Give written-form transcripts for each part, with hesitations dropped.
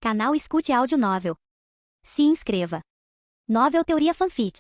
Canal Escute Áudio Novel. Se inscreva. Novel Teoria Fanfic.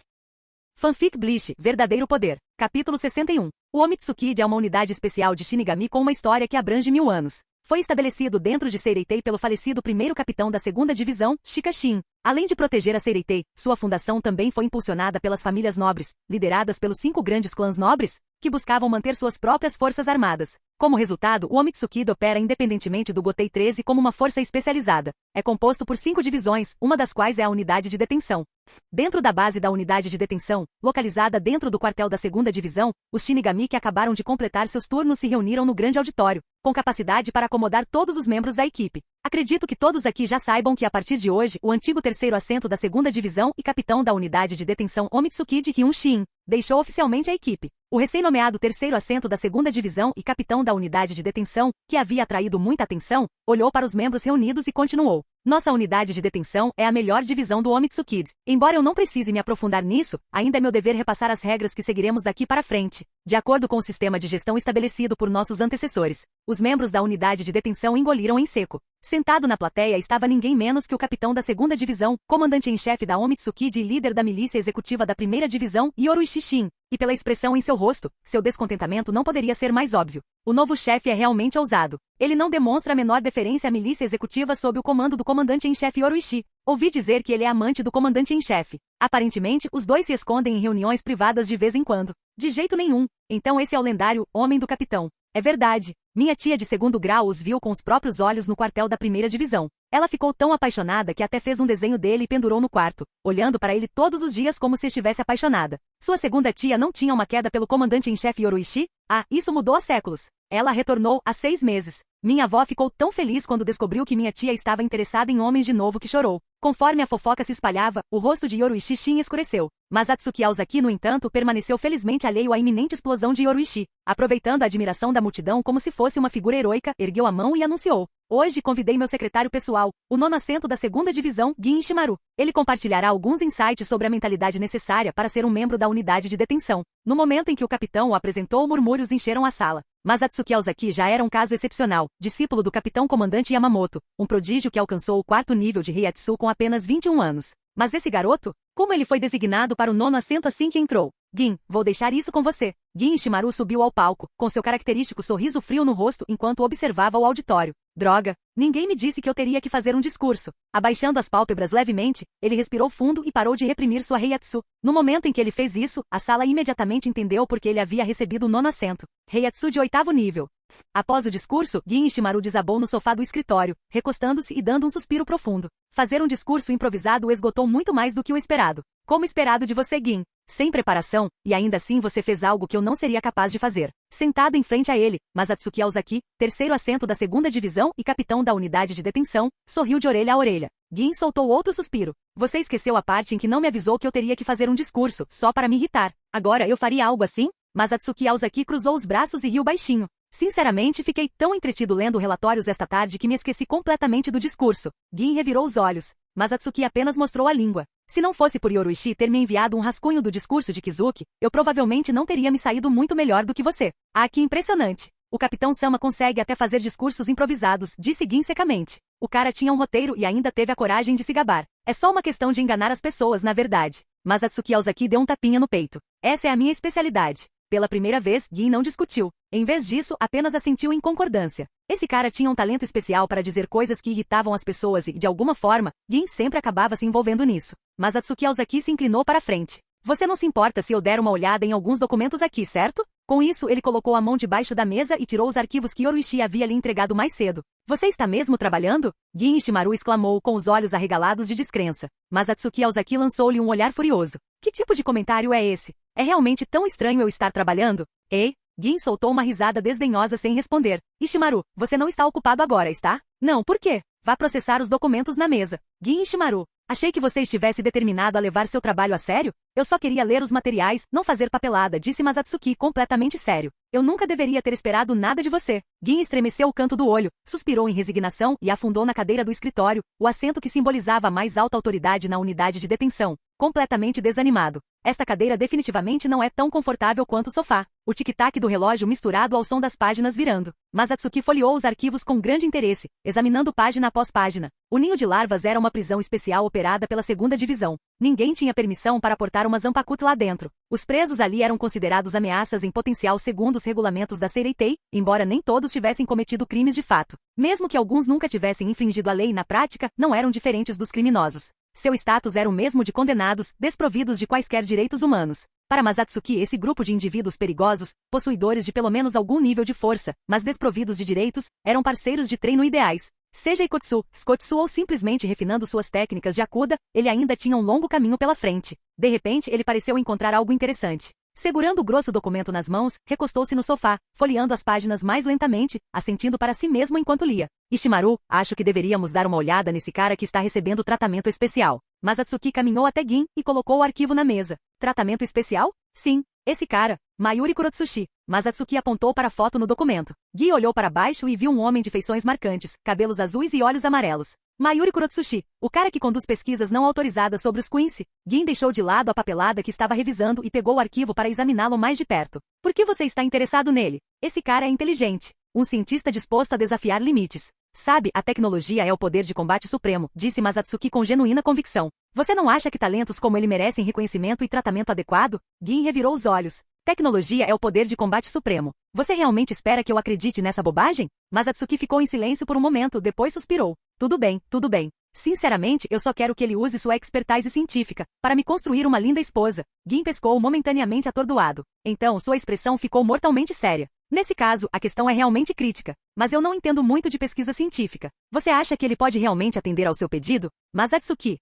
Fanfic Bleach, Verdadeiro Poder. Capítulo 61. O Omitsukid é uma unidade especial de Shinigami com uma história que abrange 1000 anos. Foi estabelecido dentro de Seireitei pelo falecido primeiro capitão da 2ª Divisão, Shikashin. Além de proteger a Seireitei, sua fundação também foi impulsionada pelas famílias nobres, lideradas pelos 5 grandes clãs nobres, que buscavam manter suas próprias forças armadas. Como resultado, o Omitsukid opera independentemente do Gotei 13 como uma força especializada. É composto por 5 divisões, uma das quais é a unidade de detenção. Dentro da base da unidade de detenção, localizada dentro do quartel da 2ª Divisão, os Shinigami que acabaram de completar seus turnos se reuniram no grande auditório, com capacidade para acomodar todos os membros da equipe. Acredito que todos aqui já saibam que a partir de hoje, o antigo terceiro assento da 2ª Divisão e capitão da unidade de detenção Omitsukid Hyun-shin, deixou oficialmente a equipe. O recém-nomeado terceiro assento da 2ª Divisão e capitão da unidade de detenção, que havia atraído muita atenção, olhou para os membros reunidos e continuou. Nossa unidade de detenção é a melhor divisão do Omitsukid. Embora eu não precise me aprofundar nisso, ainda é meu dever repassar as regras que seguiremos daqui para frente, de acordo com o sistema de gestão estabelecido por nossos antecessores. Os membros da unidade de detenção engoliram em seco. Sentado na plateia estava ninguém menos que o capitão da 2ª Divisão, comandante em chefe da Omitsukid e líder da milícia executiva da 1ª Divisão, Yoruichi Shin. E pela expressão em seu rosto, seu descontentamento não poderia ser mais óbvio. O novo chefe é realmente ousado. Ele não demonstra a menor deferência à milícia executiva sob o comando do comandante em chefe Yoruichi. Ouvi dizer que ele é amante do comandante em chefe. Aparentemente, os dois se escondem em reuniões privadas de vez em quando. De jeito nenhum. Então esse é o lendário Homem do Capitão. É verdade. Minha tia de 2º grau os viu com os próprios olhos no quartel da 1ª Divisão. Ela ficou tão apaixonada que até fez um desenho dele e pendurou no quarto, olhando para ele todos os dias como se estivesse apaixonada. Sua segunda tia não tinha uma queda pelo comandante em chefe Yoruichi? Ah, isso mudou há séculos. Ela retornou há 6 meses. Minha avó ficou tão feliz quando descobriu que minha tia estava interessada em homens de novo que chorou. Conforme a fofoca se espalhava, o rosto de Yoruichi Shin escureceu. Mas Atsuki Aozaki, no entanto, permaneceu felizmente alheio à iminente explosão de Yoruichi. Aproveitando a admiração da multidão como se fosse uma figura heroica, ergueu a mão e anunciou. Hoje convidei meu secretário pessoal, o 9º assento da 2ª Divisão, Gin Ishimaru. Ele compartilhará alguns insights sobre a mentalidade necessária para ser um membro da unidade de detenção. No momento em que o capitão o apresentou, murmúrios encheram a sala. Mas Atsuki Aozaki já era um caso excepcional, discípulo do capitão comandante Yamamoto, um prodígio que alcançou o 4º nível de Heiatsu com apenas 21 anos. Mas esse garoto? Como ele foi designado para o 9º assento assim que entrou? Gin, vou deixar isso com você. Gin Ishimaru subiu ao palco, com seu característico sorriso frio no rosto enquanto observava o auditório. Droga, ninguém me disse que eu teria que fazer um discurso. Abaixando as pálpebras levemente, ele respirou fundo e parou de reprimir sua Heiatsu. No momento em que ele fez isso, a sala imediatamente entendeu porque ele havia recebido o 9º assento. Heiatsu de 8º nível. Após o discurso, Gin Ishimaru desabou no sofá do escritório, recostando-se e dando um suspiro profundo. Fazer um discurso improvisado o esgotou muito mais do que o esperado. Como esperado de você, Gin. Sem preparação, e ainda assim você fez algo que eu não seria capaz de fazer. Sentado em frente a ele, Atsuki Aozaki, terceiro assento da 2ª Divisão e capitão da unidade de detenção, sorriu de orelha a orelha. Gin soltou outro suspiro. Você esqueceu a parte em que não me avisou que eu teria que fazer um discurso, só para me irritar. Agora eu faria algo assim? Atsuki Aozaki cruzou os braços e riu baixinho. Sinceramente, fiquei tão entretido lendo relatórios esta tarde que me esqueci completamente do discurso. Gin revirou os olhos, mas Atsuki apenas mostrou a língua. Se não fosse por Yoruichi ter me enviado um rascunho do discurso de Kizuki, eu provavelmente não teria me saído muito melhor do que você. Ah, que impressionante! O Capitão Sama consegue até fazer discursos improvisados, disse Gin secamente. O cara tinha um roteiro e ainda teve a coragem de se gabar. É só uma questão de enganar as pessoas, na verdade. Mas Atsuki Aozaki deu um tapinha no peito. Essa é a minha especialidade. Pela primeira vez, Gin não discutiu. Em vez disso, apenas assentiu em concordância. Esse cara tinha um talento especial para dizer coisas que irritavam as pessoas e, de alguma forma, Gin sempre acabava se envolvendo nisso. Mas Atsuki Aozaki se inclinou para a frente. Você não se importa se eu der uma olhada em alguns documentos aqui, certo? Com isso, ele colocou a mão debaixo da mesa e tirou os arquivos que Yoruichi havia lhe entregado mais cedo. Você está mesmo trabalhando? Gin Ishimaru exclamou com os olhos arregalados de descrença. Mas Atsuki Aozaki lançou-lhe um olhar furioso. Que tipo de comentário é esse? É realmente tão estranho eu estar trabalhando? Ei? Gin soltou uma risada desdenhosa sem responder. Ishimaru, você não está ocupado agora, está? Não, por quê? Vá processar os documentos na mesa. Gin Ishimaru, achei que você estivesse determinado a levar seu trabalho a sério? Eu só queria ler os materiais, não fazer papelada, disse Atsuki completamente sério. Eu nunca deveria ter esperado nada de você. Gin estremeceu o canto do olho, suspirou em resignação e afundou na cadeira do escritório, o assento que simbolizava a mais alta autoridade na unidade de detenção. Completamente desanimado. Esta cadeira definitivamente não é tão confortável quanto o sofá. O tic-tac do relógio misturado ao som das páginas virando. Atsuki folheou os arquivos com grande interesse, examinando página após página. O ninho de larvas era uma prisão especial operada pela segunda divisão. Ninguém tinha permissão para portar uma Zanpakuth lá dentro. Os presos ali eram considerados ameaças em potencial segundo os regulamentos da Seireitei, embora nem todos tivessem cometido crimes de fato. Mesmo que alguns nunca tivessem infringido a lei na prática, não eram diferentes dos criminosos. Seu status era o mesmo de condenados, desprovidos de quaisquer direitos humanos. Para Masatsuki, esse grupo de indivíduos perigosos, possuidores de pelo menos algum nível de força, mas desprovidos de direitos, eram parceiros de treino ideais. Seja Ikotsu, Skotsu ou simplesmente refinando suas técnicas de Akuda, ele ainda tinha um longo caminho pela frente. De repente, ele pareceu encontrar algo interessante. Segurando o grosso documento nas mãos, recostou-se no sofá, folheando as páginas mais lentamente, assentindo para si mesmo enquanto lia. Ishimaru, acho que deveríamos dar uma olhada nesse cara que está recebendo tratamento especial. Masatsuki caminhou até Gin e colocou o arquivo na mesa. Tratamento especial? Sim, esse cara, Mayuri Kurotsushi. Masatsuki apontou para a foto no documento. Gi olhou para baixo e viu um homem de feições marcantes, cabelos azuis e olhos amarelos. Mayuri Kurotsushi, o cara que conduz pesquisas não autorizadas sobre os Quincy. Gin deixou de lado a papelada que estava revisando e pegou o arquivo para examiná-lo mais de perto. Por que você está interessado nele? Esse cara é inteligente. Um cientista disposto a desafiar limites. Sabe, a tecnologia é o poder de combate supremo, disse Masatsuki com genuína convicção. Você não acha que talentos como ele merecem reconhecimento e tratamento adequado? Gin revirou os olhos. Tecnologia é o poder de combate supremo. Você realmente espera que eu acredite nessa bobagem? Masatsuki ficou em silêncio por um momento, depois suspirou. Tudo bem, tudo bem. Sinceramente, eu só quero que ele use sua expertise científica para me construir uma linda esposa. Gin pescou momentaneamente atordoado. Então, sua expressão ficou mortalmente séria. Nesse caso, a questão é realmente crítica. Mas eu não entendo muito de pesquisa científica. Você acha que ele pode realmente atender ao seu pedido? Masatsuki.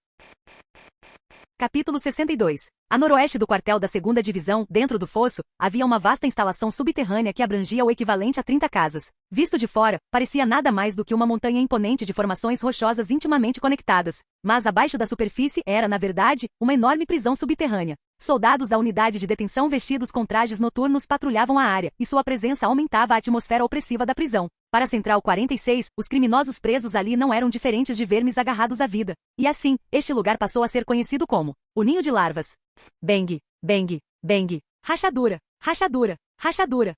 Capítulo 62. A noroeste do quartel da 2ª Divisão, dentro do fosso, havia uma vasta instalação subterrânea que abrangia o equivalente a 30 casas. Visto de fora, parecia nada mais do que uma montanha imponente de formações rochosas intimamente conectadas. Mas abaixo da superfície era, na verdade, uma enorme prisão subterrânea. Soldados da unidade de detenção vestidos com trajes noturnos patrulhavam a área, e sua presença aumentava a atmosfera opressiva da prisão. Para a Central 46, os criminosos presos ali não eram diferentes de vermes agarrados à vida. E assim, este lugar passou a ser conhecido como o Ninho de Larvas. Bang, bang, bang, rachadura, rachadura, rachadura.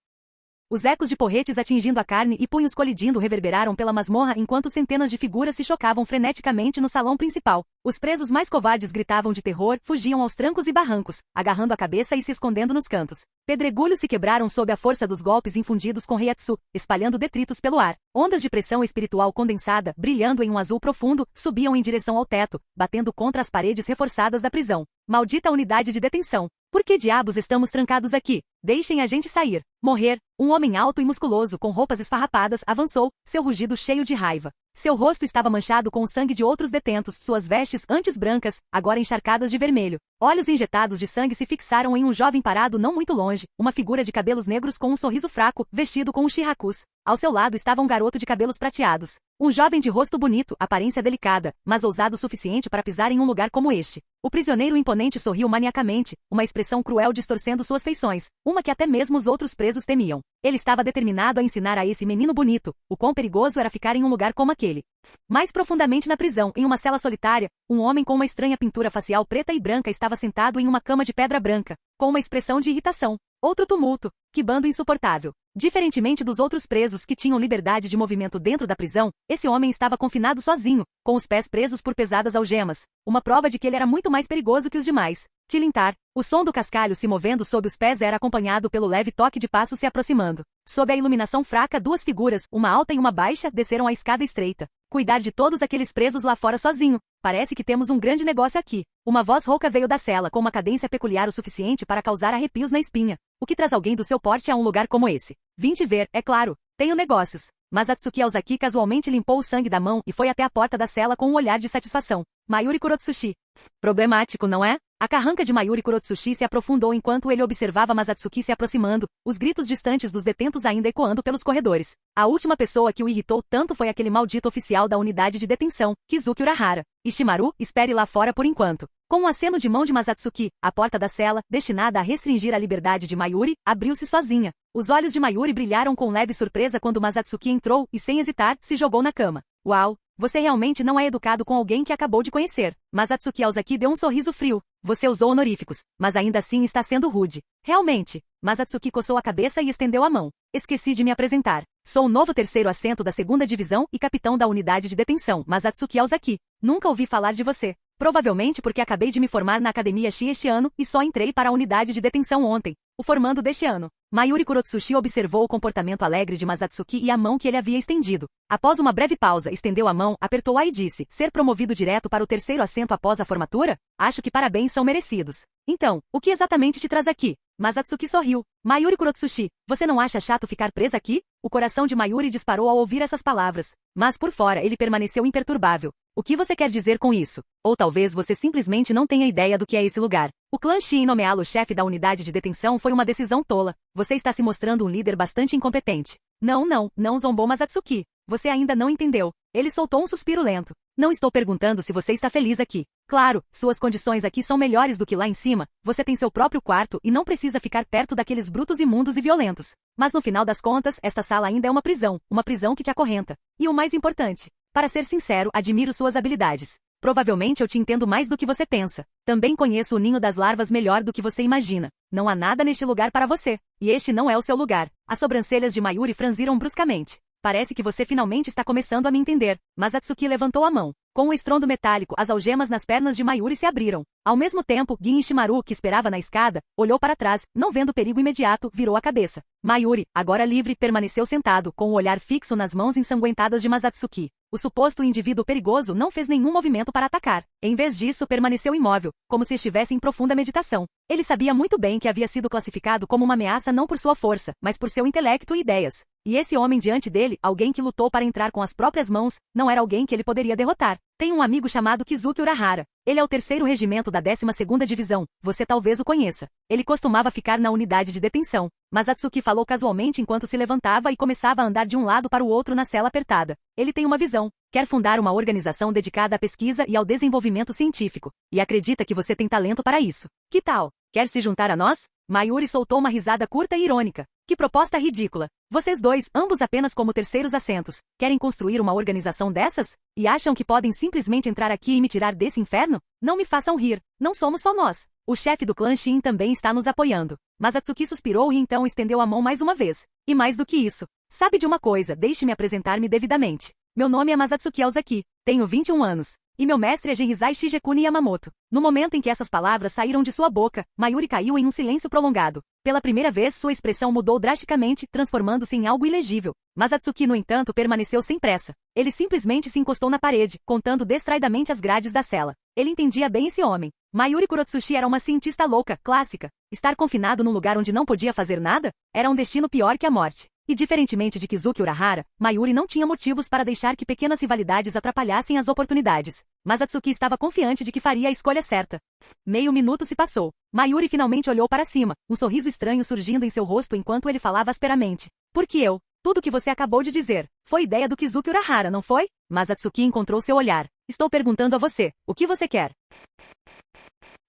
Os ecos de porretes atingindo a carne e punhos colidindo reverberaram pela masmorra enquanto centenas de figuras se chocavam freneticamente no salão principal. Os presos mais covardes gritavam de terror, fugiam aos trancos e barrancos, agarrando a cabeça e se escondendo nos cantos. Pedregulhos se quebraram sob a força dos golpes infundidos com Reiatsu, espalhando detritos pelo ar. Ondas de pressão espiritual condensada, brilhando em um azul profundo, subiam em direção ao teto, batendo contra as paredes reforçadas da prisão. Maldita unidade de detenção! Por que diabos estamos trancados aqui? Deixem a gente sair. Morrer. Um homem alto e musculoso com roupas esfarrapadas avançou, seu rugido cheio de raiva. Seu rosto estava manchado com o sangue de outros detentos, suas vestes, antes brancas, agora encharcadas de vermelho. Olhos injetados de sangue se fixaram em um jovem parado não muito longe, uma figura de cabelos negros com um sorriso fraco, vestido com um shirakus. Ao seu lado estava um garoto de cabelos prateados. Um jovem de rosto bonito, aparência delicada, mas ousado o suficiente para pisar em um lugar como este. O prisioneiro imponente sorriu maniacamente, uma expressão cruel distorcendo suas feições, uma que até mesmo os outros presos temiam. Ele estava determinado a ensinar a esse menino bonito o quão perigoso era ficar em um lugar como aquele. Mais profundamente na prisão, em uma cela solitária, um homem com uma estranha pintura facial preta e branca estava sentado em uma cama de pedra branca, com uma expressão de irritação. Outro tumulto. Que bando insuportável. Diferentemente dos outros presos que tinham liberdade de movimento dentro da prisão, esse homem estava confinado sozinho, com os pés presos por pesadas algemas, uma prova de que ele era muito mais perigoso que os demais. Tilintar. O som do cascalho se movendo sob os pés era acompanhado pelo leve toque de passos se aproximando. Sob a iluminação fraca, duas figuras, uma alta e uma baixa, desceram a escada estreita. Cuidar de todos aqueles presos lá fora sozinho. Parece que temos um grande negócio aqui. Uma voz rouca veio da cela com uma cadência peculiar o suficiente para causar arrepios na espinha. O que traz alguém do seu porte a um lugar como esse? Vim te ver, é claro. Tenho negócios. Mas Atsuki Ozaki casualmente limpou o sangue da mão e foi até a porta da cela com um olhar de satisfação. Mayuri Kurotsushi. Problemático, não é? A carranca de Mayuri Kurotsushi se aprofundou enquanto ele observava Masatsuki se aproximando, os gritos distantes dos detentos ainda ecoando pelos corredores. A última pessoa que o irritou tanto foi aquele maldito oficial da unidade de detenção, Kizuki Urahara. Ishimaru, espere lá fora por enquanto. Com um aceno de mão de Masatsuki, a porta da cela, destinada a restringir a liberdade de Mayuri, abriu-se sozinha. Os olhos de Mayuri brilharam com leve surpresa quando Masatsuki entrou e, sem hesitar, se jogou na cama. Uau! Você realmente não é educado com alguém que acabou de conhecer. Mas Atsuki Aozaki deu um sorriso frio. Você usou honoríficos, mas ainda assim está sendo rude. Realmente. Mas Atsuki coçou a cabeça e estendeu a mão. Esqueci de me apresentar. Sou o novo terceiro assento da segunda divisão e capitão da unidade de detenção, mas Atsuki Aozaki. Nunca ouvi falar de você. Provavelmente porque acabei de me formar na academia Shi este ano e só entrei para a unidade de detenção ontem, o formando deste ano. Mayuri Kurotsushi observou o comportamento alegre de Masatsuki e a mão que ele havia estendido. Após uma breve pausa, estendeu a mão, apertou-a e disse, ser promovido direto para o terceiro assento após a formatura? Acho que parabéns são merecidos. Então, o que exatamente te traz aqui? Masatsuki sorriu. Mayuri Kurotsushi, você não acha chato ficar presa aqui? O coração de Mayuri disparou ao ouvir essas palavras. Mas por fora ele permaneceu imperturbável. O que você quer dizer com isso? Ou talvez você simplesmente não tenha ideia do que é esse lugar. O clã Shi em nomeá-lo chefe da unidade de detenção foi uma decisão tola. Você está se mostrando um líder bastante incompetente. Não zombou Masatsuki. Você ainda não entendeu. Ele soltou um suspiro lento. Não estou perguntando se você está feliz aqui. Claro, suas condições aqui são melhores do que lá em cima. Você tem seu próprio quarto e não precisa ficar perto daqueles brutos imundos e violentos. Mas no final das contas, esta sala ainda é uma prisão que te acorrenta. E o mais importante, para ser sincero, admiro suas habilidades. Provavelmente eu te entendo mais do que você pensa. Também conheço o ninho das larvas melhor do que você imagina. Não há nada neste lugar para você. E este não é o seu lugar. As sobrancelhas de Mayuri franziram bruscamente. Parece que você finalmente está começando a me entender. Mas Atsuki levantou a mão. Com um estrondo metálico, as algemas nas pernas de Mayuri se abriram. Ao mesmo tempo, Gin Ishimaru, que esperava na escada, olhou para trás, não vendo perigo imediato, virou a cabeça. Mayuri, agora livre, permaneceu sentado, com o olhar fixo nas mãos ensanguentadas de Masatsuki. O suposto indivíduo perigoso não fez nenhum movimento para atacar. Em vez disso, permaneceu imóvel, como se estivesse em profunda meditação. Ele sabia muito bem que havia sido classificado como uma ameaça não por sua força, mas por seu intelecto e ideias. E esse homem diante dele, alguém que lutou para entrar com as próprias mãos, não era alguém que ele poderia derrotar. Tem um amigo chamado Kizuki Urahara. Ele é o 3º regimento da 12ª divisão. Você talvez o conheça. Ele costumava ficar na unidade de detenção. Mas Atsuki falou casualmente enquanto se levantava e começava a andar de um lado para o outro na cela apertada. Ele tem uma visão. Quer fundar uma organização dedicada à pesquisa e ao desenvolvimento científico. E acredita que você tem talento para isso. Que tal? Quer se juntar a nós? Mayuri soltou uma risada curta e irônica. Que proposta ridícula. Vocês dois, ambos apenas como terceiros assentos, querem construir uma organização dessas? E acham que podem simplesmente entrar aqui e me tirar desse inferno? Não me façam rir. Não somos só nós. O chefe do clã Shin também está nos apoiando. Mas Atsuki suspirou e então estendeu a mão mais uma vez. E mais do que isso. Sabe de uma coisa, deixe-me apresentar-me devidamente. Meu nome é Masatsuki Aozaki. Tenho 21 anos. E meu mestre é Genrizai Shigekuni Yamamoto. No momento em que essas palavras saíram de sua boca, Mayuri caiu em um silêncio prolongado. Pela primeira vez, sua expressão mudou drasticamente, transformando-se em algo ilegível. Mas Atsuki, no entanto, permaneceu sem pressa. Ele simplesmente se encostou na parede, contando distraidamente as grades da cela. Ele entendia bem esse homem. Mayuri Kurotsushi era uma cientista louca, clássica. Estar confinado num lugar onde não podia fazer nada? Era um destino pior que a morte. E diferentemente de Kizuki Urahara, Mayuri não tinha motivos para deixar que pequenas rivalidades atrapalhassem as oportunidades. Mas Atsuki estava confiante de que faria a escolha certa. Meio minuto se passou. Mayuri finalmente olhou para cima, um sorriso estranho surgindo em seu rosto enquanto ele falava asperamente. Porque eu? Tudo o que você acabou de dizer. Foi ideia do Kizuki Urahara, não foi? Mas Atsuki encontrou seu olhar. Estou perguntando a você. O que você quer?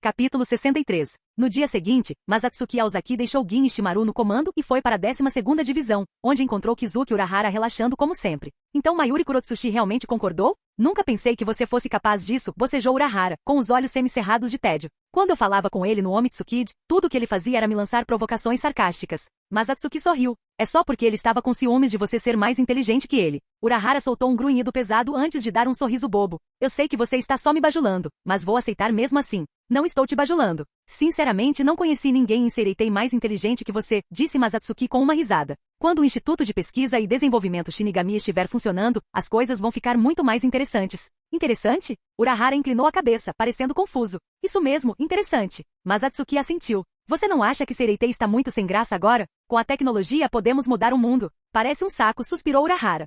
Capítulo 63. No dia seguinte, Masatsuki Aozaki deixou Gin Ishimaru no comando e foi para a 12ª divisão, onde encontrou Kizuki Urahara relaxando como sempre. Então Mayuri Kurotsushi realmente concordou? Nunca pensei que você fosse capaz disso, bocejou Urahara, com os olhos semicerrados de tédio. Quando eu falava com ele no Omitsukid, tudo o que ele fazia era me lançar provocações sarcásticas. Mas Atsuki sorriu. É só porque ele estava com ciúmes de você ser mais inteligente que ele. Urahara soltou um grunhido pesado antes de dar um sorriso bobo. Eu sei que você está só me bajulando, mas vou aceitar mesmo assim. Não estou te bajulando. Sinceramente, não conheci ninguém em Seireitei mais inteligente que você, disse Masatsuki com uma risada. Quando o Instituto de Pesquisa e Desenvolvimento Shinigami estiver funcionando, as coisas vão ficar muito mais interessantes. Interessante? Urahara inclinou a cabeça, parecendo confuso. Isso mesmo, interessante. Masatsuki assentiu. Você não acha que Seireitei está muito sem graça agora? Com a tecnologia podemos mudar o mundo. Parece um saco, suspirou Urahara.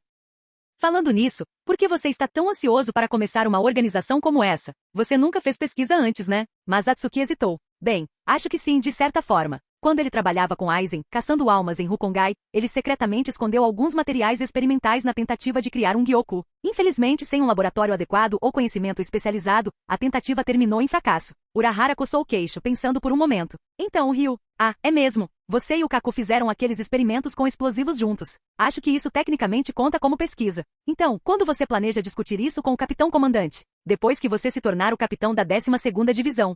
Falando nisso, por que você está tão ansioso para começar uma organização como essa? Você nunca fez pesquisa antes, né? Mas Atsuki hesitou. Bem, acho que sim, de certa forma. Quando ele trabalhava com Aizen, caçando almas em Rukongai, ele secretamente escondeu alguns materiais experimentais na tentativa de criar um Gyoku. Infelizmente, sem um laboratório adequado ou conhecimento especializado, a tentativa terminou em fracasso. Urahara coçou o queixo, pensando por um momento. Então, Ryu, é mesmo. Você e o Kaku fizeram aqueles experimentos com explosivos juntos. Acho que isso tecnicamente conta como pesquisa. Então, quando você planeja discutir isso com o capitão comandante? Depois que você se tornar o capitão da 12ª divisão.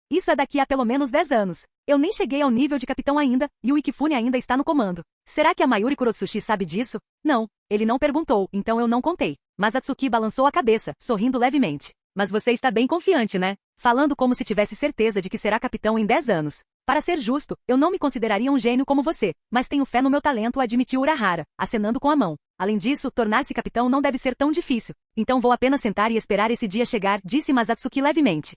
Isso é daqui a pelo menos 10 anos. Eu nem cheguei ao nível de capitão ainda, e o Ikifune ainda está no comando. Será que a Mayuri Kurotsushi sabe disso? Não, ele não perguntou, então eu não contei. Mas Atsuki balançou a cabeça, sorrindo levemente. Mas você está bem confiante, né? Falando como se tivesse certeza de que será capitão em 10 anos. Para ser justo, eu não me consideraria um gênio como você, mas tenho fé no meu talento, admitiu Urahara, acenando com a mão. Além disso, tornar-se capitão não deve ser tão difícil. Então vou apenas sentar e esperar esse dia chegar, disse Masatsuki levemente.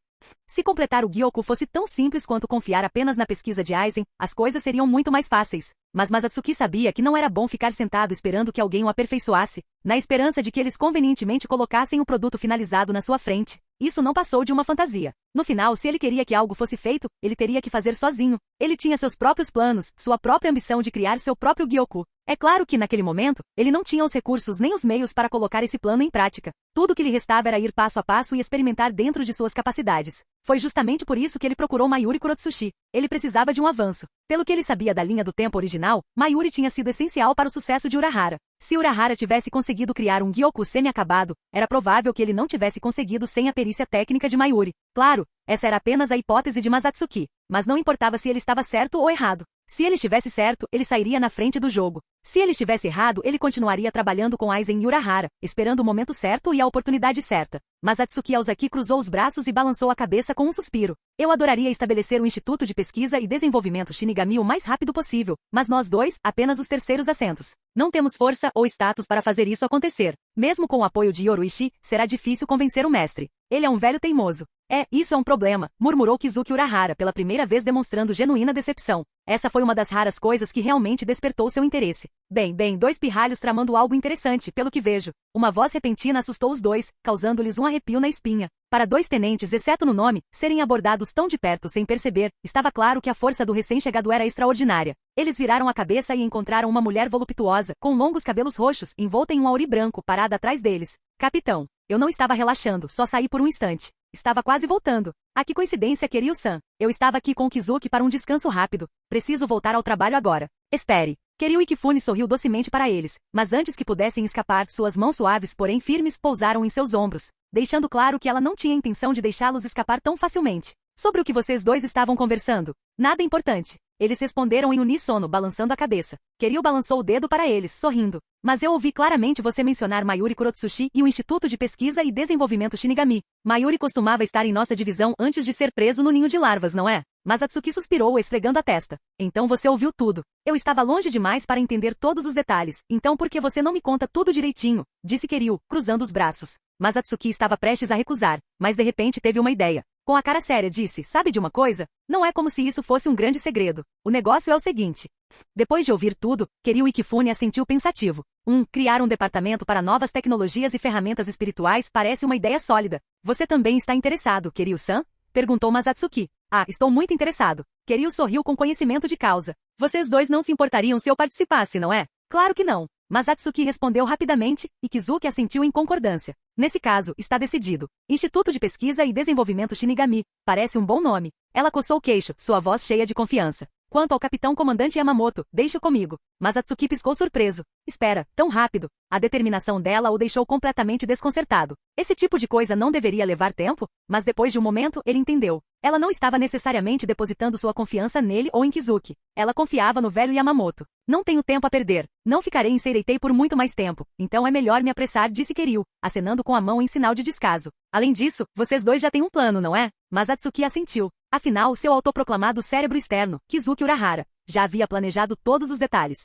Se completar o Gyoku fosse tão simples quanto confiar apenas na pesquisa de Aizen, as coisas seriam muito mais fáceis. Mas Masatsuki sabia que não era bom ficar sentado esperando que alguém o aperfeiçoasse, na esperança de que eles convenientemente colocassem o produto finalizado na sua frente. Isso não passou de uma fantasia. No final, se ele queria que algo fosse feito, ele teria que fazer sozinho. Ele tinha seus próprios planos, sua própria ambição de criar seu próprio Gyoku. É claro que, naquele momento, ele não tinha os recursos nem os meios para colocar esse plano em prática. Tudo o que lhe restava era ir passo a passo e experimentar dentro de suas capacidades. Foi justamente por isso que ele procurou Mayuri Kurotsushi. Ele precisava de um avanço. Pelo que ele sabia da linha do tempo original, Mayuri tinha sido essencial para o sucesso de Urahara. Se Urahara tivesse conseguido criar um Gyoku semi-acabado, era provável que ele não tivesse conseguido sem a perícia técnica de Mayuri. Claro, essa era apenas a hipótese de Masatsuki. Mas não importava se ele estava certo ou errado. Se ele estivesse certo, ele sairia na frente do jogo. Se ele estivesse errado, ele continuaria trabalhando com Aizen e Urahara, esperando o momento certo e a oportunidade certa. Mas Atsuki Aozaki cruzou os braços e balançou a cabeça com um suspiro. Eu adoraria estabelecer um instituto de pesquisa e desenvolvimento Shinigami o mais rápido possível, mas nós dois, apenas os terceiros assentos. Não temos força ou status para fazer isso acontecer. Mesmo com o apoio de Yoruichi, será difícil convencer o mestre. Ele é um velho teimoso. Isso é um problema, murmurou Kizuki Urahara pela primeira vez demonstrando genuína decepção. Essa foi uma das raras coisas que realmente despertou seu interesse. Bem, dois pirralhos tramando algo interessante, pelo que vejo. Uma voz repentina assustou os dois, causando-lhes um arrepio na espinha. Para dois tenentes, exceto no nome, serem abordados tão de perto sem perceber, estava claro que a força do recém-chegado era extraordinária. Eles viraram a cabeça e encontraram uma mulher voluptuosa, com longos cabelos roxos, envolta em um auri branco, parada atrás deles. Capitão, eu não estava relaxando, só saí por um instante. Estava quase voltando. Que coincidência, Kiryu-san. Eu estava aqui com Kizuki para um descanso rápido. Preciso voltar ao trabalho agora. Espere. Kiryu Ikifune sorriu docemente para eles, mas antes que pudessem escapar, suas mãos suaves, porém firmes, pousaram em seus ombros, deixando claro que ela não tinha intenção de deixá-los escapar tão facilmente. Sobre o que vocês dois estavam conversando? Nada importante. Eles responderam em uníssono, balançando a cabeça. Kiryu balançou o dedo para eles, sorrindo. Mas eu ouvi claramente você mencionar Mayuri Kurotsushi e o Instituto de Pesquisa e Desenvolvimento Shinigami. Mayuri costumava estar em nossa divisão antes de ser preso no ninho de larvas, não é? Mas Atsuki suspirou, esfregando a testa. Então você ouviu tudo. Eu estava longe demais para entender todos os detalhes, então por que você não me conta tudo direitinho? Disse Kiryu, cruzando os braços. Mas Atsuki estava prestes a recusar, mas de repente teve uma ideia. Com a cara séria disse, sabe de uma coisa? Não é como se isso fosse um grande segredo. O negócio é o seguinte. Depois de ouvir tudo, Kiryu Ikifune assentiu pensativo. Criar um departamento para novas tecnologias e ferramentas espirituais parece uma ideia sólida. Você também está interessado, Kiryu-san? Perguntou Masatsuki. Estou muito interessado. Kiryu sorriu com conhecimento de causa. Vocês dois não se importariam se eu participasse, não é? Claro que não. Masatsuki respondeu rapidamente, e Kizuki assentiu em concordância. Nesse caso, está decidido. Instituto de Pesquisa e Desenvolvimento Shinigami. Parece um bom nome. Ela coçou o queixo, sua voz cheia de confiança. Quanto ao capitão comandante Yamamoto, deixe-o comigo. Mas Atsuki piscou surpreso. Espera, tão rápido. A determinação dela o deixou completamente desconcertado. Esse tipo de coisa não deveria levar tempo? Mas depois de um momento, ele entendeu. Ela não estava necessariamente depositando sua confiança nele ou em Kizuki. Ela confiava no velho Yamamoto. Não tenho tempo a perder. Não ficarei em Seireitei por muito mais tempo. Então é melhor me apressar, disse Kiryu, acenando com a mão em sinal de descaso. Além disso, vocês dois já têm um plano, não é? Mas Atsuki assentiu. Afinal, seu autoproclamado cérebro externo, Kizuki Urahara, já havia planejado todos os detalhes.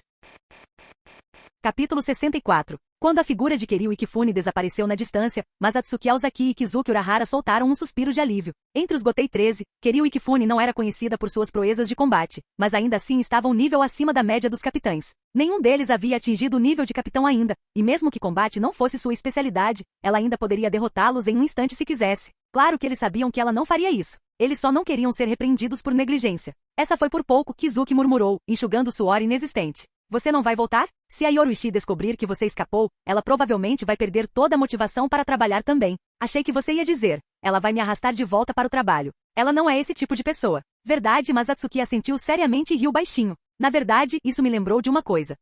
Capítulo 64. Quando a figura de Kiryu Ikifune desapareceu na distância, Masatsuki Aozaki e Kizuki Urahara soltaram um suspiro de alívio. Entre os Gotei 13, Kiryu Ikifune não era conhecida por suas proezas de combate, mas ainda assim estava um nível acima da média dos capitães. Nenhum deles havia atingido o nível de capitão ainda, e mesmo que combate não fosse sua especialidade, ela ainda poderia derrotá-los em um instante se quisesse. Claro que eles sabiam que ela não faria isso. Eles só não queriam ser repreendidos por negligência. Essa foi por pouco, Kizuki murmurou, enxugando o suor inexistente. Você não vai voltar? Se a Yoruishi descobrir que você escapou, ela provavelmente vai perder toda a motivação para trabalhar também. Achei que você ia dizer. Ela vai me arrastar de volta para o trabalho. Ela não é esse tipo de pessoa. Verdade, mas Atsuki assentiu seriamente e riu baixinho. Na verdade, isso me lembrou de uma coisa.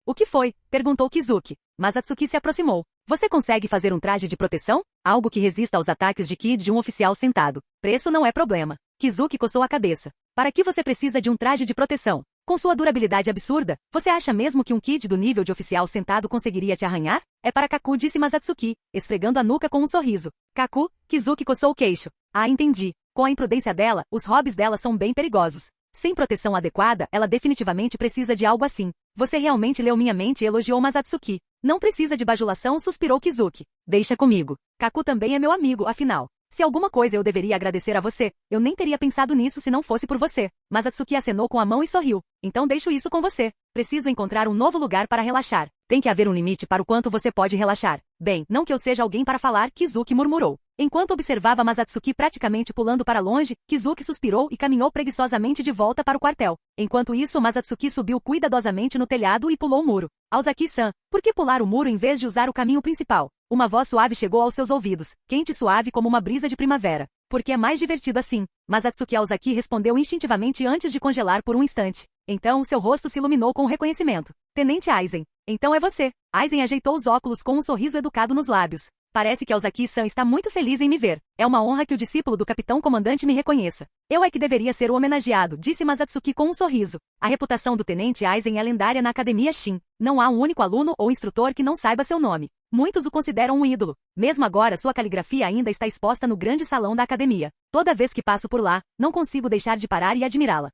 O que foi? Perguntou Kizuki. Mas Atsuki se aproximou. Você consegue fazer um traje de proteção? Algo que resista aos ataques de Ki de um oficial sentado. Preço não é problema. Kizuki coçou a cabeça. Para que você precisa de um traje de proteção? Com sua durabilidade absurda, você acha mesmo que um Kid do nível de oficial sentado conseguiria te arranhar? É para Kaku, disse Masatsuki, esfregando a nuca com um sorriso. Kaku, Kizuki coçou o queixo. Ah, entendi. Com a imprudência dela, os hobbies dela são bem perigosos. Sem proteção adequada, ela definitivamente precisa de algo assim. Você realmente leu minha mente e elogiou Masatsuki. Não precisa de bajulação, suspirou Kizuki. Deixa comigo. Kaku também é meu amigo, afinal. Se alguma coisa eu deveria agradecer a você, eu nem teria pensado nisso se não fosse por você. Mas Atsuki acenou com a mão e sorriu. Então deixo isso com você. Preciso encontrar um novo lugar para relaxar. Tem que haver um limite para o quanto você pode relaxar. Bem, não que eu seja alguém para falar, Kizuki murmurou. Enquanto observava Masatsuki praticamente pulando para longe, Kizuki suspirou e caminhou preguiçosamente de volta para o quartel. Enquanto isso, Masatsuki subiu cuidadosamente no telhado e pulou o muro. Aozaki-san, por que pular o muro em vez de usar o caminho principal? Uma voz suave chegou aos seus ouvidos, quente e suave como uma brisa de primavera. Porque é mais divertido assim. Masatsuki Aozaki respondeu instintivamente antes de congelar por um instante. Então, seu rosto se iluminou com o reconhecimento. Tenente Aizen. Então é você. Aizen ajeitou os óculos com um sorriso educado nos lábios. Parece que Aozaki-san está muito feliz em me ver. É uma honra que o discípulo do capitão comandante me reconheça. Eu é que deveria ser o homenageado, disse Masatsuki com um sorriso. A reputação do Tenente Aizen é lendária na Academia Shin. Não há um único aluno ou instrutor que não saiba seu nome. Muitos o consideram um ídolo. Mesmo agora, sua caligrafia ainda está exposta no grande salão da academia. Toda vez que passo por lá, não consigo deixar de parar e admirá-la.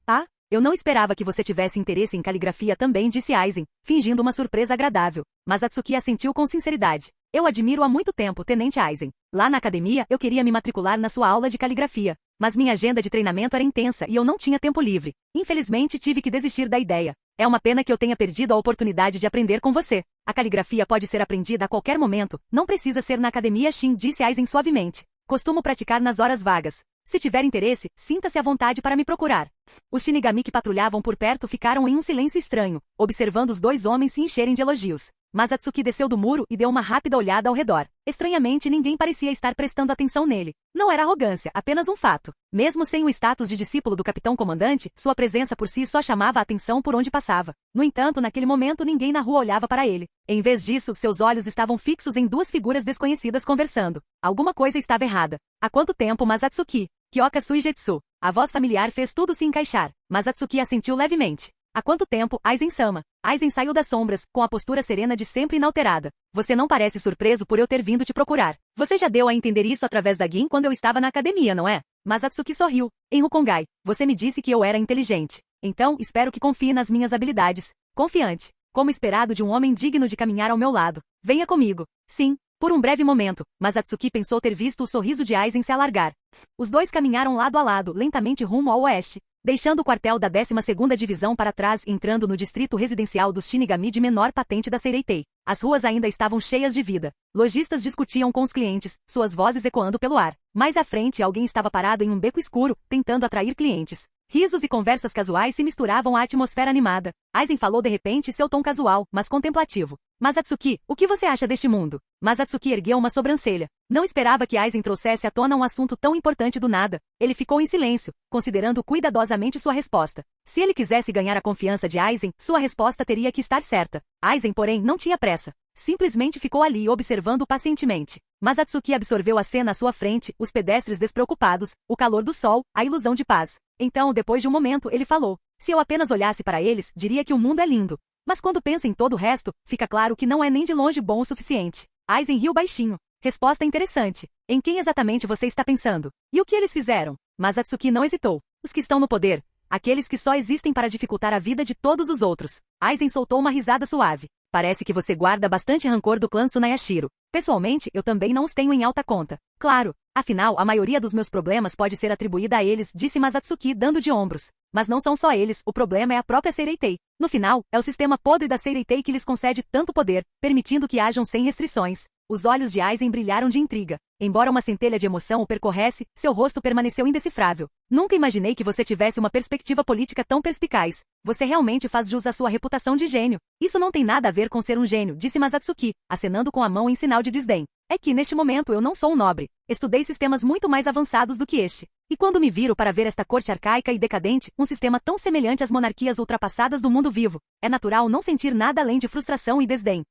Ah? Eu não esperava que você tivesse interesse em caligrafia também, disse Aizen, fingindo uma surpresa agradável. Mas Atsuki assentiu com sinceridade. Eu admiro há muito tempo, Tenente Aizen. Lá na academia, eu queria me matricular na sua aula de caligrafia. Mas minha agenda de treinamento era intensa e eu não tinha tempo livre. Infelizmente, tive que desistir da ideia. É uma pena que eu tenha perdido a oportunidade de aprender com você. A caligrafia pode ser aprendida a qualquer momento. Não precisa ser na Academia Shin, disse Aizen suavemente. Costumo praticar nas horas vagas. Se tiver interesse, sinta-se à vontade para me procurar. Os Shinigami que patrulhavam por perto ficaram em um silêncio estranho, observando os dois homens se encherem de elogios. Mas Atsuki desceu do muro e deu uma rápida olhada ao redor. Estranhamente, ninguém parecia estar prestando atenção nele. Não era arrogância, apenas um fato. Mesmo sem o status de discípulo do capitão comandante, sua presença por si só chamava a atenção por onde passava. No entanto, naquele momento ninguém na rua olhava para ele. Em vez disso, seus olhos estavam fixos em duas figuras desconhecidas conversando. Alguma coisa estava errada. Há quanto tempo, Masatsuki? Kyoka Suigetsu. A voz familiar fez tudo se encaixar. Masatsuki assentiu levemente. Há quanto tempo, Aizen-sama? Aizen saiu das sombras, com a postura serena de sempre inalterada. Você não parece surpreso por eu ter vindo te procurar. Você já deu a entender isso através da Gin quando eu estava na academia, não é? Mas Atsuki sorriu. Em Rukongai, você me disse que eu era inteligente. Então, espero que confie nas minhas habilidades. Confiante. Como esperado de um homem digno de caminhar ao meu lado. Venha comigo. Sim. Por um breve momento, mas Atsuki pensou ter visto o sorriso de Aizen se alargar. Os dois caminharam lado a lado, lentamente rumo ao oeste, deixando o quartel da 12ª Divisão para trás e entrando no distrito residencial dos Shinigami de menor patente da Seireitei. As ruas ainda estavam cheias de vida. Lojistas discutiam com os clientes, suas vozes ecoando pelo ar. Mais à frente, alguém estava parado em um beco escuro, tentando atrair clientes. Risos e conversas casuais se misturavam à atmosfera animada. Aizen falou de repente seu tom casual, mas contemplativo. Mas Atsuki, o que você acha deste mundo? Mas Atsuki ergueu uma sobrancelha. Não esperava que Aizen trouxesse à tona um assunto tão importante do nada. Ele ficou em silêncio, considerando cuidadosamente sua resposta. Se ele quisesse ganhar a confiança de Aizen, sua resposta teria que estar certa. Aizen, porém, não tinha pressa. Simplesmente ficou ali observando pacientemente. Mas Atsuki absorveu a cena à sua frente, os pedestres despreocupados, o calor do sol, a ilusão de paz. Então, depois de um momento, ele falou. Se eu apenas olhasse para eles, diria que o mundo é lindo. Mas quando pensa em todo o resto, fica claro que não é nem de longe bom o suficiente. Aizen riu baixinho. Resposta interessante. Em quem exatamente você está pensando? E o que eles fizeram? Mas Atsuki não hesitou. Os que estão no poder. Aqueles que só existem para dificultar a vida de todos os outros. Aizen soltou uma risada suave. Parece que você guarda bastante rancor do clã Tsunayashiro. Pessoalmente, eu também não os tenho em alta conta. Claro, afinal, a maioria dos meus problemas pode ser atribuída a eles, disse Masatsuki dando de ombros. Mas não são só eles, o problema é a própria Seireitei. No final, é o sistema podre da Seireitei que lhes concede tanto poder, permitindo que hajam sem restrições. Os olhos de Aizen brilharam de intriga. Embora uma centelha de emoção o percorresse, seu rosto permaneceu indecifrável. Nunca imaginei que você tivesse uma perspectiva política tão perspicaz. Você realmente faz jus à sua reputação de gênio. Isso não tem nada a ver com ser um gênio, disse Masatsuki, acenando com a mão em sinal de desdém. É que, neste momento, eu não sou um nobre. Estudei sistemas muito mais avançados do que este. E quando me viro para ver esta corte arcaica e decadente, um sistema tão semelhante às monarquias ultrapassadas do mundo vivo, é natural não sentir nada além de frustração e desdém.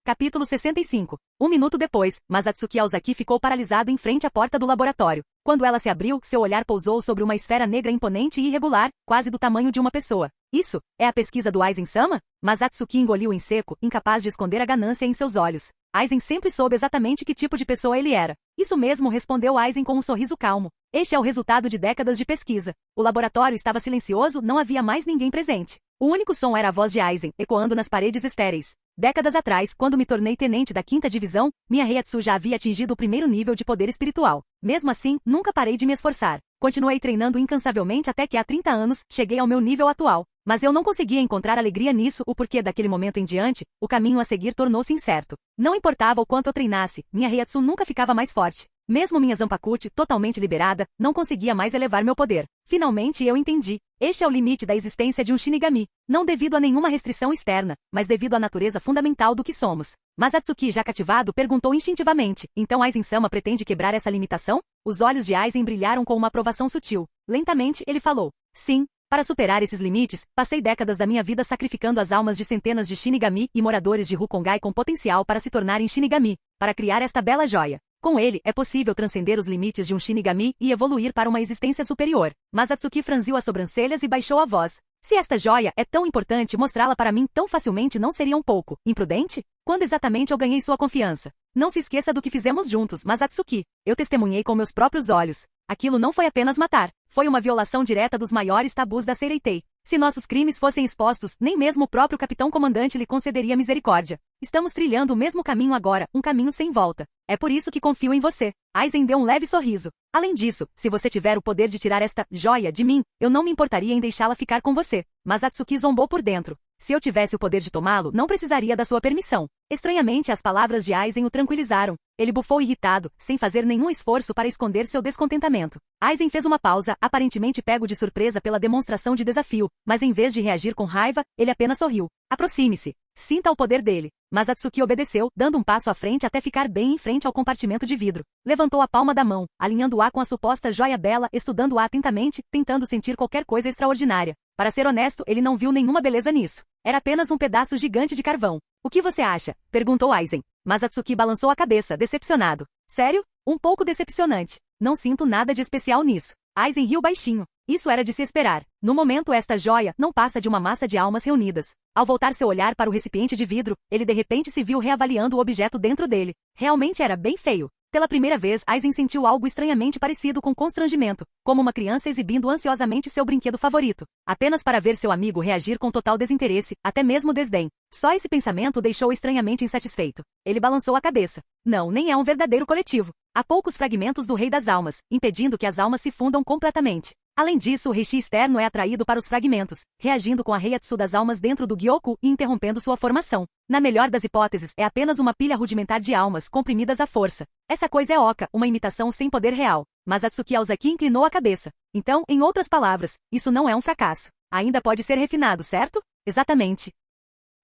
Capítulo 65. Um minuto depois, Masatsuki Ozaki ficou paralisado em frente à porta do laboratório. Quando ela se abriu, seu olhar pousou sobre uma esfera negra imponente e irregular, quase do tamanho de uma pessoa. Isso, é a pesquisa do Aizen-sama? Masatsuki engoliu em seco, incapaz de esconder a ganância em seus olhos. Aizen sempre soube exatamente que tipo de pessoa ele era. Isso mesmo, respondeu Aizen com um sorriso calmo. Este é o resultado de décadas de pesquisa. O laboratório estava silencioso, não havia mais ninguém presente. O único som era a voz de Aizen, ecoando nas paredes estéreis. Décadas atrás, quando me tornei tenente da 5ª divisão, minha Heiatsu já havia atingido o primeiro nível de poder espiritual. Mesmo assim, nunca parei de me esforçar. Continuei treinando incansavelmente até que há 30 anos, cheguei ao meu nível atual. Mas eu não conseguia encontrar alegria nisso, o porquê daquele momento em diante, o caminho a seguir tornou-se incerto. Não importava o quanto eu treinasse, minha Heiatsu nunca ficava mais forte. Mesmo minha Zanpakuti, totalmente liberada, não conseguia mais elevar meu poder. Finalmente eu entendi. Este é o limite da existência de um Shinigami. Não devido a nenhuma restrição externa, mas devido à natureza fundamental do que somos. Masatsuki, já cativado, perguntou instintivamente. Então Aizen-sama pretende quebrar essa limitação? Os olhos de Aizen brilharam com uma aprovação sutil. Lentamente, ele falou. Sim. Para superar esses limites, passei décadas da minha vida sacrificando as almas de centenas de Shinigami e moradores de Rukongai com potencial para se tornarem Shinigami, para criar esta bela joia. Com ele, é possível transcender os limites de um Shinigami e evoluir para uma existência superior. Masatsuki franziu as sobrancelhas e baixou a voz. Se esta joia é tão importante, mostrá-la para mim tão facilmente não seria um pouco imprudente? Quando exatamente eu ganhei sua confiança? Não se esqueça do que fizemos juntos, Masatsuki. Eu testemunhei com meus próprios olhos. Aquilo não foi apenas matar. Foi uma violação direta dos maiores tabus da Seireitei. Se nossos crimes fossem expostos, nem mesmo o próprio capitão-comandante lhe concederia misericórdia. Estamos trilhando o mesmo caminho agora, um caminho sem volta. É por isso que confio em você. Aizen deu um leve sorriso. Além disso, se você tiver o poder de tirar esta joia de mim, eu não me importaria em deixá-la ficar com você. Masatsuki zombou por dentro. Se eu tivesse o poder de tomá-lo, não precisaria da sua permissão. Estranhamente, as palavras de Aizen o tranquilizaram. Ele bufou irritado, sem fazer nenhum esforço para esconder seu descontentamento. Aizen fez uma pausa, aparentemente pego de surpresa pela demonstração de desafio, mas em vez de reagir com raiva, ele apenas sorriu. Aproxime-se. Sinta o poder dele. Masatsuki obedeceu, dando um passo à frente até ficar bem em frente ao compartimento de vidro. Levantou a palma da mão, alinhando-a com a suposta joia bela, estudando-a atentamente, tentando sentir qualquer coisa extraordinária. Para ser honesto, ele não viu nenhuma beleza nisso. Era apenas um pedaço gigante de carvão. O que você acha? Perguntou Aizen. Masatsuki balançou a cabeça, decepcionado. Sério? Um pouco decepcionante. Não sinto nada de especial nisso. Aizen riu baixinho. Isso era de se esperar. No momento, esta joia não passa de uma massa de almas reunidas. Ao voltar seu olhar para o recipiente de vidro, ele de repente se viu reavaliando o objeto dentro dele. Realmente era bem feio. Pela primeira vez, Aizen sentiu algo estranhamente parecido com constrangimento, como uma criança exibindo ansiosamente seu brinquedo favorito, apenas para ver seu amigo reagir com total desinteresse, até mesmo desdém. Só esse pensamento o deixou estranhamente insatisfeito. Ele balançou a cabeça. Não, nem é um verdadeiro coletivo. Há poucos fragmentos do Rei das Almas, impedindo que as almas se fundam completamente. Além disso, o reishi externo é atraído para os fragmentos, reagindo com a Heiatsu das almas dentro do Gyoku e interrompendo sua formação. Na melhor das hipóteses, é apenas uma pilha rudimentar de almas comprimidas à força. Essa coisa é oca, uma imitação sem poder real. Masatsuki Ozaki inclinou a cabeça. Então, em outras palavras, isso não é um fracasso. Ainda pode ser refinado, certo? Exatamente.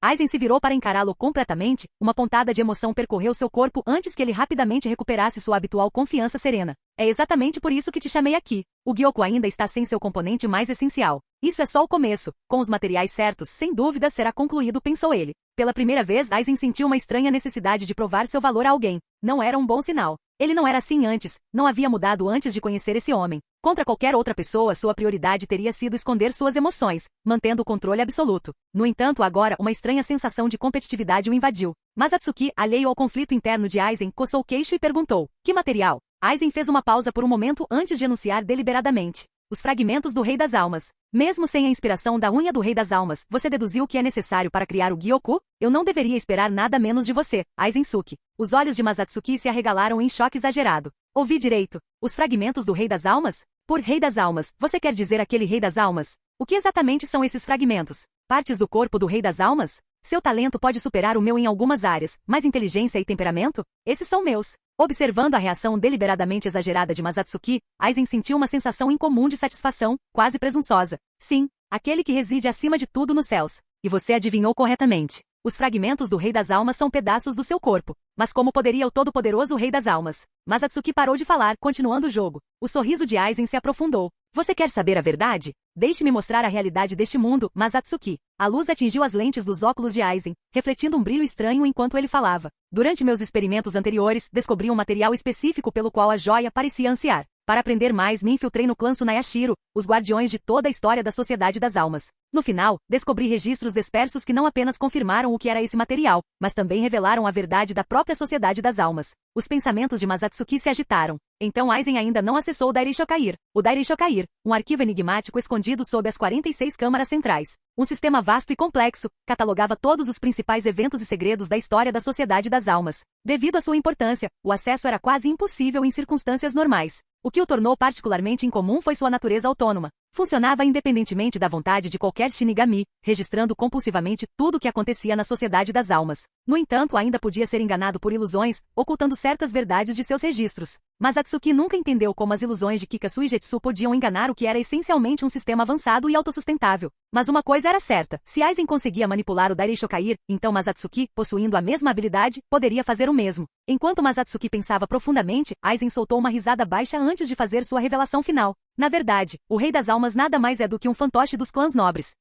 Aizen se virou para encará-lo completamente, uma pontada de emoção percorreu seu corpo antes que ele rapidamente recuperasse sua habitual confiança serena. É exatamente por isso que te chamei aqui. O Gyoku ainda está sem seu componente mais essencial. Isso é só o começo. Com os materiais certos, sem dúvida será concluído, pensou ele. Pela primeira vez, Aizen sentiu uma estranha necessidade de provar seu valor a alguém. Não era um bom sinal. Ele não era assim antes, não havia mudado antes de conhecer esse homem. Contra qualquer outra pessoa, sua prioridade teria sido esconder suas emoções, mantendo o controle absoluto. No entanto, agora, uma estranha sensação de competitividade o invadiu. Masatsuki, alheio ao conflito interno de Aizen, coçou o queixo e perguntou: que material? Aizen fez uma pausa por um momento antes de anunciar deliberadamente: os fragmentos do Rei das Almas. Mesmo sem a inspiração da unha do Rei das Almas, você deduziu o que é necessário para criar o Gyoku? Eu não deveria esperar nada menos de você, Aizensuke. Os olhos de Masatsuki se arregalaram em choque exagerado. Ouvi direito. Os fragmentos do Rei das Almas? Por Rei das Almas, você quer dizer aquele Rei das Almas? O que exatamente são esses fragmentos? Partes do corpo do Rei das Almas? Seu talento pode superar o meu em algumas áreas, mas inteligência e temperamento? Esses são meus. Observando a reação deliberadamente exagerada de Masatsuki, Aizen sentiu uma sensação incomum de satisfação, quase presunçosa. Sim, aquele que reside acima de tudo nos céus. E você adivinhou corretamente. Os fragmentos do Rei das Almas são pedaços do seu corpo. Mas como poderia o todo-poderoso Rei das Almas? Masatsuki parou de falar, continuando o jogo. O sorriso de Aizen se aprofundou. Você quer saber a verdade? Deixe-me mostrar a realidade deste mundo, Masatsuki. A luz atingiu as lentes dos óculos de Aizen, refletindo um brilho estranho enquanto ele falava. Durante meus experimentos anteriores, descobri um material específico pelo qual a joia parecia ansiar. Para aprender mais, me infiltrei no clã Tsunayashiro, os guardiões de toda a história da Sociedade das Almas. No final, descobri registros dispersos que não apenas confirmaram o que era esse material, mas também revelaram a verdade da própria Sociedade das Almas. Os pensamentos de Masatsuki se agitaram. Então Aizen ainda não acessou o Dairei-Shokair. O Dairei-Shokair, um arquivo enigmático escondido sob as 46 câmaras centrais. Um sistema vasto e complexo, catalogava todos os principais eventos e segredos da história da Sociedade das Almas. Devido à sua importância, o acesso era quase impossível em circunstâncias normais. O que o tornou particularmente incomum foi sua natureza autônoma. Funcionava independentemente da vontade de qualquer Shinigami, registrando compulsivamente tudo o que acontecia na Sociedade das Almas. No entanto, ainda podia ser enganado por ilusões, ocultando certas verdades de seus registros. Masatsuki nunca entendeu como as ilusões de Kikasu e Jetsu podiam enganar o que era essencialmente um sistema avançado e autossustentável. Mas uma coisa era certa, se Aizen conseguia manipular o Dairei-Shokair, então Masatsuki, possuindo a mesma habilidade, poderia fazer o mesmo. Enquanto Masatsuki pensava profundamente, Aizen soltou uma risada baixa antes de fazer sua revelação final. Na verdade, o Rei das Almas nada mais é do que um fantoche dos clãs nobres.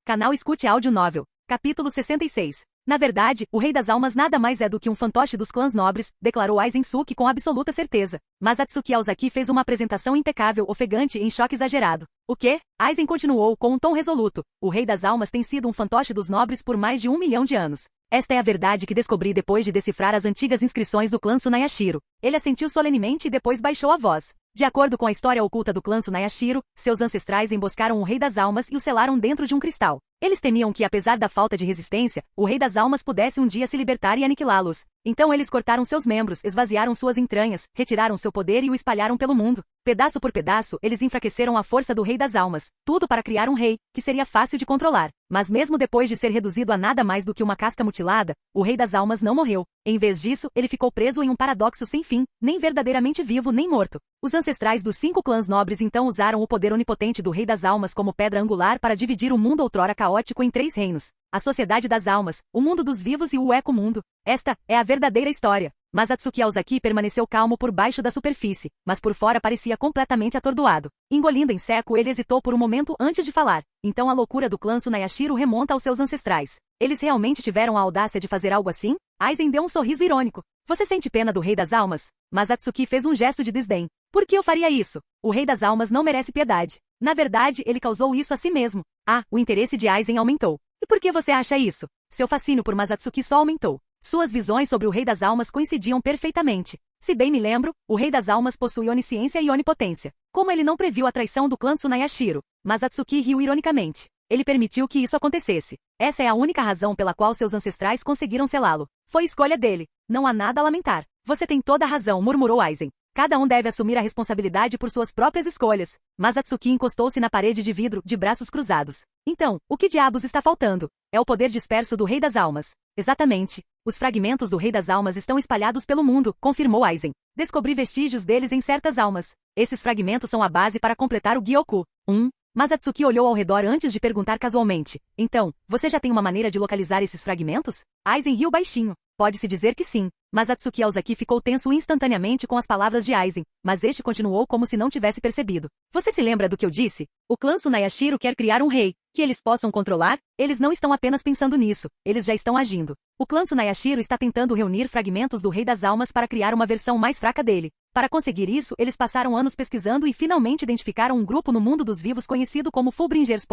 Canal Escute Áudio Novel. Capítulo 66. Na verdade, o Rei das Almas nada mais é do que um fantoche dos clãs nobres, declarou Aizen Suki com absoluta certeza. Mas Atsuki Aozaki fez uma apresentação impecável, ofegante e em choque exagerado. O quê? Aizen continuou com um tom resoluto. O Rei das Almas tem sido um fantoche dos nobres por mais de 1 milhão de anos. Esta é a verdade que descobri depois de decifrar as antigas inscrições do clã Tsunayashiro. Ele assentiu solenemente e depois baixou a voz. De acordo com a história oculta do clã Tsunayashiro, seus ancestrais emboscaram o Rei das Almas e o selaram dentro de um cristal. Eles temiam que, apesar da falta de resistência, o Rei das Almas pudesse um dia se libertar e aniquilá-los. Então eles cortaram seus membros, esvaziaram suas entranhas, retiraram seu poder e o espalharam pelo mundo. Pedaço por pedaço, eles enfraqueceram a força do Rei das Almas. Tudo para criar um rei, que seria fácil de controlar. Mas mesmo depois de ser reduzido a nada mais do que uma casca mutilada, o Rei das Almas não morreu. Em vez disso, ele ficou preso em um paradoxo sem fim, nem verdadeiramente vivo nem morto. Os ancestrais dos 5 clãs nobres então usaram o poder onipotente do Rei das Almas como pedra angular para dividir o mundo outrora caótico em 3 reinos. A Sociedade das Almas, o mundo dos vivos e o Eco-mundo. Esta é a verdadeira história. Mas Atsuki Aozaki permaneceu calmo por baixo da superfície, mas por fora parecia completamente atordoado. Engolindo em seco, ele hesitou por um momento antes de falar. Então a loucura do clã Tsunayashiro remonta aos seus ancestrais. Eles realmente tiveram a audácia de fazer algo assim? Aizen deu um sorriso irônico. Você sente pena do Rei das Almas? Mas Atsuki fez um gesto de desdém. Por que eu faria isso? O Rei das Almas não merece piedade. Na verdade, ele causou isso a si mesmo. Ah, o interesse de Aizen aumentou. E por que você acha isso? Seu fascínio por Masatsuki só aumentou. Suas visões sobre o Rei das Almas coincidiam perfeitamente. Se bem me lembro, o Rei das Almas possui onisciência e onipotência. Como ele não previu a traição do clã Tsunayashiro? Masatsuki riu ironicamente. Ele permitiu que isso acontecesse. Essa é a única razão pela qual seus ancestrais conseguiram selá-lo. Foi escolha dele. Não há nada a lamentar. Você tem toda a razão, murmurou Aizen. Cada um deve assumir a responsabilidade por suas próprias escolhas. Mas Atsuki encostou-se na parede de vidro, de braços cruzados. Então, o que diabos está faltando? É o poder disperso do Rei das Almas. Exatamente. Os fragmentos do Rei das Almas estão espalhados pelo mundo, confirmou Aizen. Descobri vestígios deles em certas almas. Esses fragmentos são a base para completar o Gyoku. Mas Atsuki olhou ao redor antes de perguntar casualmente. Então, você já tem uma maneira de localizar esses fragmentos? Aizen riu baixinho. Pode-se dizer que sim. Mas Atsuki Aozaki ficou tenso instantaneamente com as palavras de Aizen, mas este continuou como se não tivesse percebido. Você se lembra do que eu disse? O clã Tsunayashiro quer criar um rei, que eles possam controlar? Eles não estão apenas pensando nisso, eles já estão agindo. O clã Tsunayashiro está tentando reunir fragmentos do Rei das Almas para criar uma versão mais fraca dele. Para conseguir isso, eles passaram anos pesquisando e finalmente identificaram um grupo no mundo dos vivos conhecido como Fullbringers.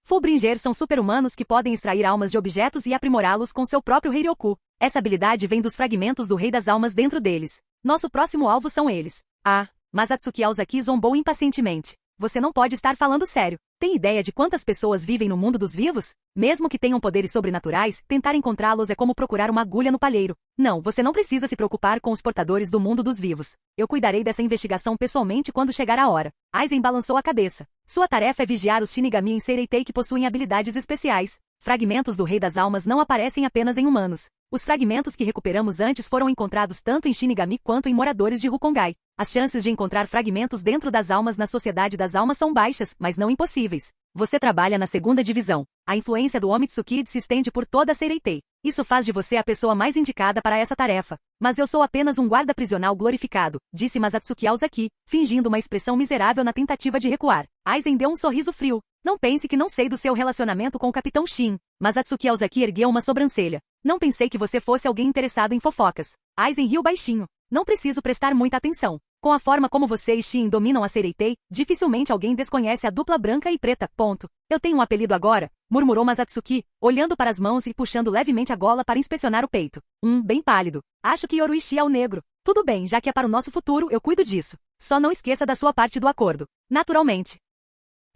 Fullbringers são super-humanos que podem extrair almas de objetos e aprimorá-los com seu próprio Heiryoku. Essa habilidade vem dos fragmentos do Rei das Almas dentro deles. Nosso próximo alvo são eles. Ah, mas Atsuki Aozaki zombou impacientemente. você não pode estar falando sério. Tem ideia de quantas pessoas vivem no mundo dos vivos? Mesmo que tenham poderes sobrenaturais, tentar encontrá-los é como procurar uma agulha no palheiro. Não, você não precisa se preocupar com os portadores do mundo dos vivos. Eu cuidarei dessa investigação pessoalmente quando chegar a hora. Aizen balançou a cabeça. Sua tarefa é vigiar os Shinigami em Seireitei que possuem habilidades especiais. Fragmentos do Rei das Almas não aparecem apenas em humanos. Os fragmentos que recuperamos antes foram encontrados tanto em Shinigami quanto em moradores de Rukongai. As chances de encontrar fragmentos dentro das almas na Sociedade das Almas são baixas, mas não impossíveis. Você trabalha na segunda divisão. A influência do Omitsuki se estende por toda a Seireitei. Isso faz de você a pessoa mais indicada para essa tarefa. Mas eu sou apenas um guarda prisional glorificado, disse Masatsuki Aozaki, fingindo uma expressão miserável na tentativa de recuar. Aizen deu um sorriso frio. Não pense que não sei do seu relacionamento com o Capitão Shin. Masatsuki Aozaki ergueu uma sobrancelha. Não pensei que você fosse alguém interessado em fofocas. Aizen riu baixinho. Não preciso prestar muita atenção. Com a forma como você e Shin dominam a Seireitei, dificilmente alguém desconhece a dupla branca e preta. Ponto. Eu tenho um apelido agora, murmurou Masatsuki, olhando para as mãos e puxando levemente a gola para inspecionar o peito. Bem pálido. Acho que Yoruishi é o negro. Tudo bem, já que é para o nosso futuro, eu cuido disso. Só não esqueça da sua parte do acordo. Naturalmente.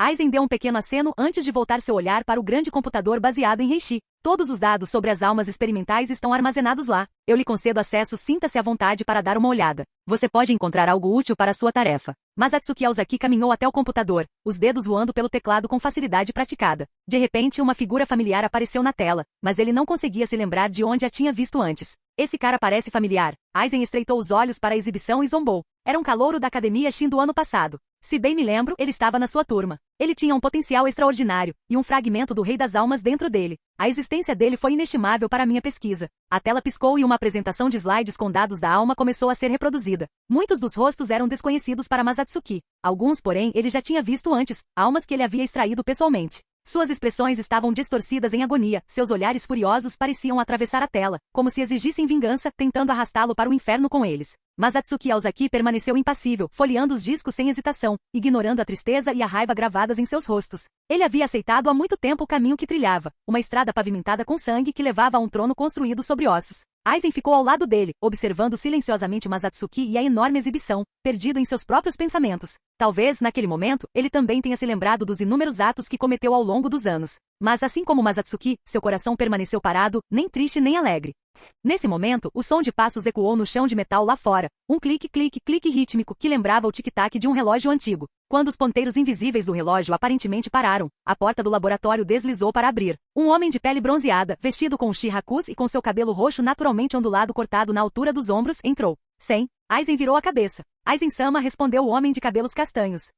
Aizen deu um pequeno aceno antes de voltar seu olhar para o grande computador baseado em Reishi. Todos os dados sobre as almas experimentais estão armazenados lá. Eu lhe concedo acesso, sinta-se à vontade para dar uma olhada. Você pode encontrar algo útil para a sua tarefa. Masatsuki Aozaki caminhou até o computador, os dedos voando pelo teclado com facilidade praticada. De repente, uma figura familiar apareceu na tela, mas ele não conseguia se lembrar de onde a tinha visto antes. Esse cara parece familiar. Aizen estreitou os olhos para a exibição e zombou. Era um calouro da Academia Shin do ano passado. Se bem me lembro, ele estava na sua turma. Ele tinha um potencial extraordinário, e um fragmento do Rei das Almas dentro dele. A existência dele foi inestimável para minha pesquisa. A tela piscou e uma apresentação de slides com dados da alma começou a ser reproduzida. Muitos dos rostos eram desconhecidos para Masatsuki. Alguns, porém, ele já tinha visto antes, almas que ele havia extraído pessoalmente. Suas expressões estavam distorcidas em agonia, seus olhares furiosos pareciam atravessar a tela, como se exigissem vingança, tentando arrastá-lo para o inferno com eles. Masatsuki Aozaki permaneceu impassível, folheando os discos sem hesitação, ignorando a tristeza e a raiva gravadas em seus rostos. Ele havia aceitado há muito tempo o caminho que trilhava, uma estrada pavimentada com sangue que levava a um trono construído sobre ossos. Aizen ficou ao lado dele, observando silenciosamente Masatsuki e a enorme exibição, perdido em seus próprios pensamentos. Talvez, naquele momento, ele também tenha se lembrado dos inúmeros atos que cometeu ao longo dos anos. Mas assim como Masatsuki, seu coração permaneceu parado, nem triste nem alegre. Nesse momento, o som de passos ecoou no chão de metal lá fora, um clique-clique-clique rítmico que lembrava o tic-tac de um relógio antigo. Quando os ponteiros invisíveis do relógio aparentemente pararam, a porta do laboratório deslizou para abrir. Um homem de pele bronzeada, vestido com um shirakus e com seu cabelo roxo naturalmente ondulado cortado na altura dos ombros, entrou. Sem. Aizen virou a cabeça. Aizen-sama, respondeu o homem de cabelos castanhos.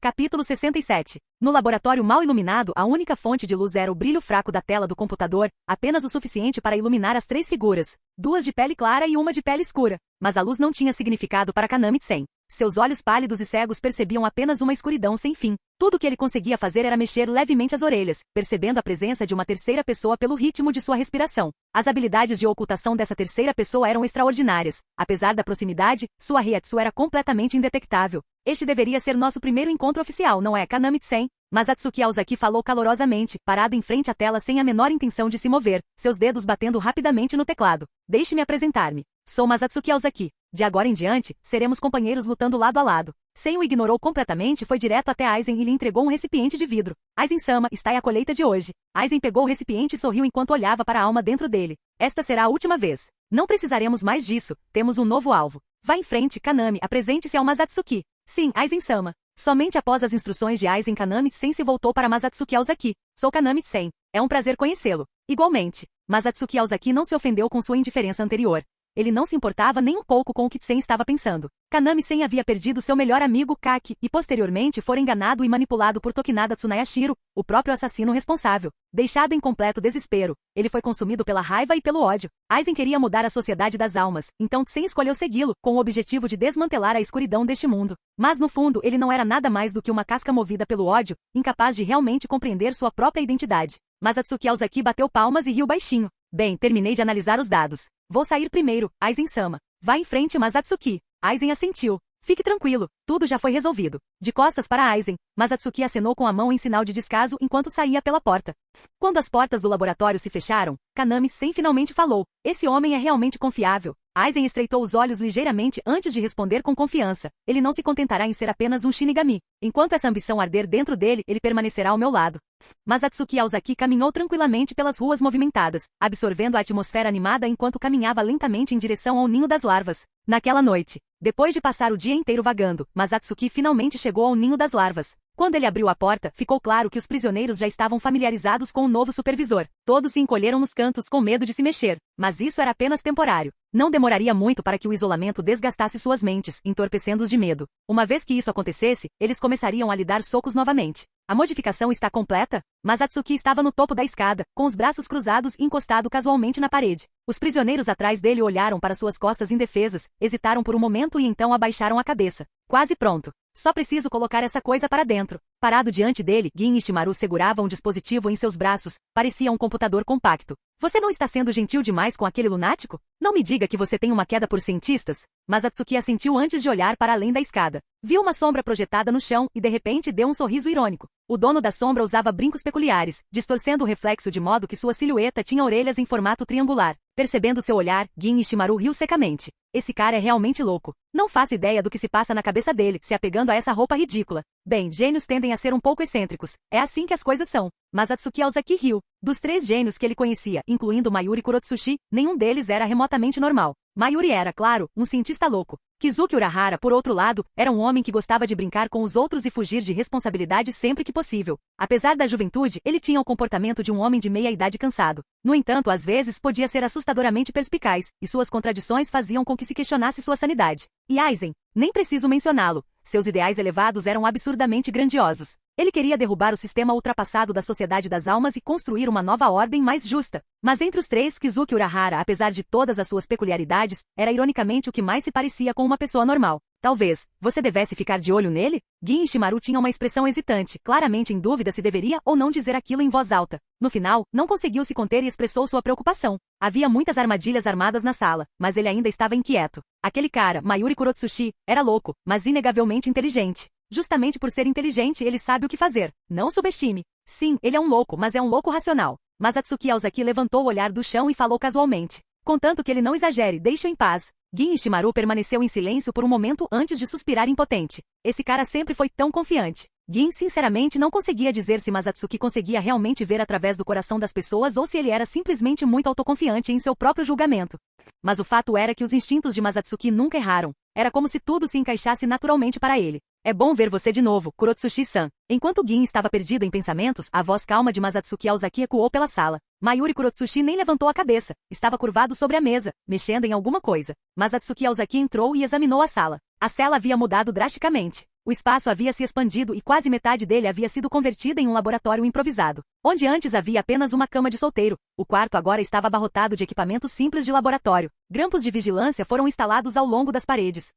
Capítulo 67. No laboratório mal iluminado, a única fonte de luz era o brilho fraco da tela do computador, apenas o suficiente para iluminar as três figuras, duas de pele clara e uma de pele escura. Mas a luz não tinha significado para Kanami-sen. Seus olhos pálidos e cegos percebiam apenas uma escuridão sem fim. Tudo o que ele conseguia fazer era mexer levemente as orelhas, percebendo a presença de uma terceira pessoa pelo ritmo de sua respiração. As habilidades de ocultação dessa terceira pessoa eram extraordinárias. Apesar da proximidade, sua Reiatsu era completamente indetectável. Este deveria ser nosso primeiro encontro oficial, não é, Kanami-sen? Masatsuki Aozaki falou calorosamente, parado em frente à tela sem a menor intenção de se mover, seus dedos batendo rapidamente no teclado. Deixe-me apresentar-me. Sou Masatsuki Aozaki. De agora em diante, seremos companheiros lutando lado a lado. Sen o ignorou completamente e foi direto até Aizen e lhe entregou um recipiente de vidro. Aizen-sama, está aí a colheita de hoje. Aizen pegou o recipiente e sorriu enquanto olhava para a alma dentro dele. Esta será a última vez. Não precisaremos mais disso, temos um novo alvo. Vá em frente, Kanami, apresente-se ao Masatsuki. Sim, Aizen-sama. Somente após as instruções de Aizen, Kanami-sen se voltou para Masatsuki Aozaki. Sou Kanami-sen. É um prazer conhecê-lo. Igualmente. Masatsuki Aozaki não se ofendeu com sua indiferença anterior. Ele não se importava nem um pouco com o que Sen estava pensando. Kanami-sen havia perdido seu melhor amigo Kaki e posteriormente fora enganado e manipulado por Tokinada Tsunayashiro, o próprio assassino responsável. Deixado em completo desespero, ele foi consumido pela raiva e pelo ódio. Aizen queria mudar a sociedade das almas, então Sen escolheu segui-lo, com o objetivo de desmantelar a escuridão deste mundo. Mas no fundo ele não era nada mais do que uma casca movida pelo ódio, incapaz de realmente compreender sua própria identidade. Masatsuki Aozaki bateu palmas e riu baixinho. Bem, terminei de analisar os dados. Vou sair primeiro, Aizen-sama. Vá em frente, Masatsuki. Aizen assentiu. Fique tranquilo, tudo já foi resolvido. De costas para Aizen, Masatsuki acenou com a mão em sinal de descaso enquanto saía pela porta. Quando as portas do laboratório se fecharam, Kanami-sen finalmente falou. Esse homem é realmente confiável. Aizen estreitou os olhos ligeiramente antes de responder com confiança. Ele não se contentará em ser apenas um Shinigami. Enquanto essa ambição arder dentro dele, ele permanecerá ao meu lado. Mas Atsuki Aozaki caminhou tranquilamente pelas ruas movimentadas, absorvendo a atmosfera animada enquanto caminhava lentamente em direção ao ninho das larvas. Naquela noite, depois de passar o dia inteiro vagando, Atsuki finalmente chegou ao ninho das larvas. Quando ele abriu a porta, ficou claro que os prisioneiros já estavam familiarizados com o novo supervisor. Todos se encolheram nos cantos com medo de se mexer, mas isso era apenas temporário. Não demoraria muito para que o isolamento desgastasse suas mentes, entorpecendo-os de medo. Uma vez que isso acontecesse, eles começariam a lhe dar socos novamente. A modificação está completa? Mas Atsuki estava no topo da escada, com os braços cruzados e encostado casualmente na parede. Os prisioneiros atrás dele olharam para suas costas indefesas, hesitaram por um momento e então abaixaram a cabeça. Quase pronto. Só preciso colocar essa coisa para dentro. Parado diante dele, Gin e Shimaru seguravam um dispositivo em seus braços. Parecia um computador compacto. Você não está sendo gentil demais com aquele lunático? Não me diga que você tem uma queda por cientistas. Mas Atsuki assentiu antes de olhar para além da escada. Viu uma sombra projetada no chão e de repente deu um sorriso irônico. O dono da sombra usava brincos peculiares, distorcendo o reflexo de modo que sua silhueta tinha orelhas em formato triangular. Percebendo seu olhar, Gin e Shimaru riu secamente. Esse cara é realmente louco. Não faço ideia do que se passa na cabeça dele, se apegando a essa roupa ridícula. Bem, gênios tendem a ser um pouco excêntricos. É assim que as coisas são. Mas Atsuki Aozaki riu. Dos 3 gênios que ele conhecia, incluindo Mayuri Kurotsushi, nenhum deles era remotamente normal. Mayuri era, claro, um cientista louco. Kizuki Urahara, por outro lado, era um homem que gostava de brincar com os outros e fugir de responsabilidade sempre que possível. Apesar da juventude, ele tinha o comportamento de um homem de meia-idade cansado. No entanto, às vezes podia ser assustadoramente perspicaz, e suas contradições faziam com que se questionasse sua sanidade. E Aizen, nem preciso mencioná-lo. Seus ideais elevados eram absurdamente grandiosos. Ele queria derrubar o sistema ultrapassado da Sociedade das Almas e construir uma nova ordem mais justa. Mas entre os 3, Kizuki Urahara, apesar de todas as suas peculiaridades, era ironicamente o que mais se parecia com uma pessoa normal. Talvez, você devesse ficar de olho nele? Gin e Shimaru tinham uma expressão hesitante, claramente em dúvida se deveria ou não dizer aquilo em voz alta. No final, não conseguiu se conter e expressou sua preocupação. Havia muitas armadilhas armadas na sala, mas ele ainda estava inquieto. Aquele cara, Mayuri Kurotsushi, era louco, mas inegavelmente inteligente. Justamente por ser inteligente, ele sabe o que fazer. Não subestime. Sim, ele é um louco, mas é um louco racional. Mas Atsuki Aozaki levantou o olhar do chão e falou casualmente. Contanto que ele não exagere, deixe-o em paz. Gin e Shimaru permaneceu em silêncio por um momento antes de suspirar impotente. Esse cara sempre foi tão confiante. Gin sinceramente não conseguia dizer se Atsuki conseguia realmente ver através do coração das pessoas ou se ele era simplesmente muito autoconfiante em seu próprio julgamento. Mas o fato era que os instintos de Atsuki nunca erraram. Era como se tudo se encaixasse naturalmente para ele. É bom ver você de novo, Kurotsushi-san. Enquanto Gin estava perdido em pensamentos, a voz calma de Atsuki Aozaki ecoou pela sala. Mayuri Kurotsushi nem levantou a cabeça. Estava curvado sobre a mesa, mexendo em alguma coisa. Atsuki Aozaki entrou e examinou a sala. A cela havia mudado drasticamente. O espaço havia se expandido e quase metade dele havia sido convertida em um laboratório improvisado. Onde antes havia apenas uma cama de solteiro, o quarto agora estava abarrotado de equipamentos simples de laboratório. Grampos de vigilância foram instalados ao longo das paredes.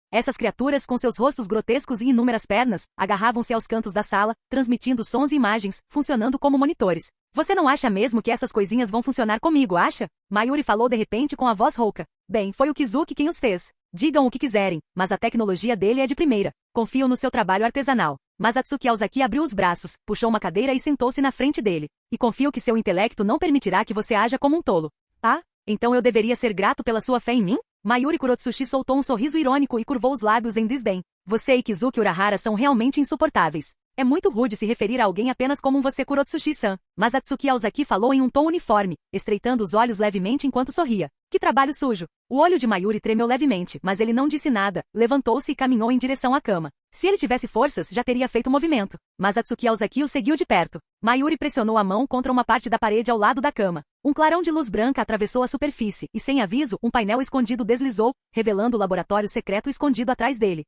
Essas criaturas, com seus rostos grotescos e inúmeras pernas, agarravam-se aos cantos da sala, transmitindo sons e imagens, funcionando como monitores. Você não acha mesmo que essas coisinhas vão funcionar comigo, acha? Mayuri falou de repente com a voz rouca. Bem, foi o Kizuki quem os fez. Digam o que quiserem, mas a tecnologia dele é de primeira. Confio no seu trabalho artesanal. Atsuki Aozaki abriu os braços, puxou uma cadeira e sentou-se na frente dele. E confio que seu intelecto não permitirá que você haja como um tolo. Ah? Então eu deveria ser grato pela sua fé em mim? Mayuri Kurotsushi soltou um sorriso irônico e curvou os lábios em desdém. Você e Kizuki Urahara são realmente insuportáveis. É muito rude se referir a alguém apenas como você Kurotsushi-san. Atsuki Aozaki falou em um tom uniforme, estreitando os olhos levemente enquanto sorria. Que trabalho sujo. O olho de Mayuri tremeu levemente, mas ele não disse nada, levantou-se e caminhou em direção à cama. Se ele tivesse forças, já teria feito o movimento. Atsuki Aozaki o seguiu de perto. Mayuri pressionou a mão contra uma parte da parede ao lado da cama. Um clarão de luz branca atravessou a superfície, e sem aviso, um painel escondido deslizou, revelando o laboratório secreto escondido atrás dele.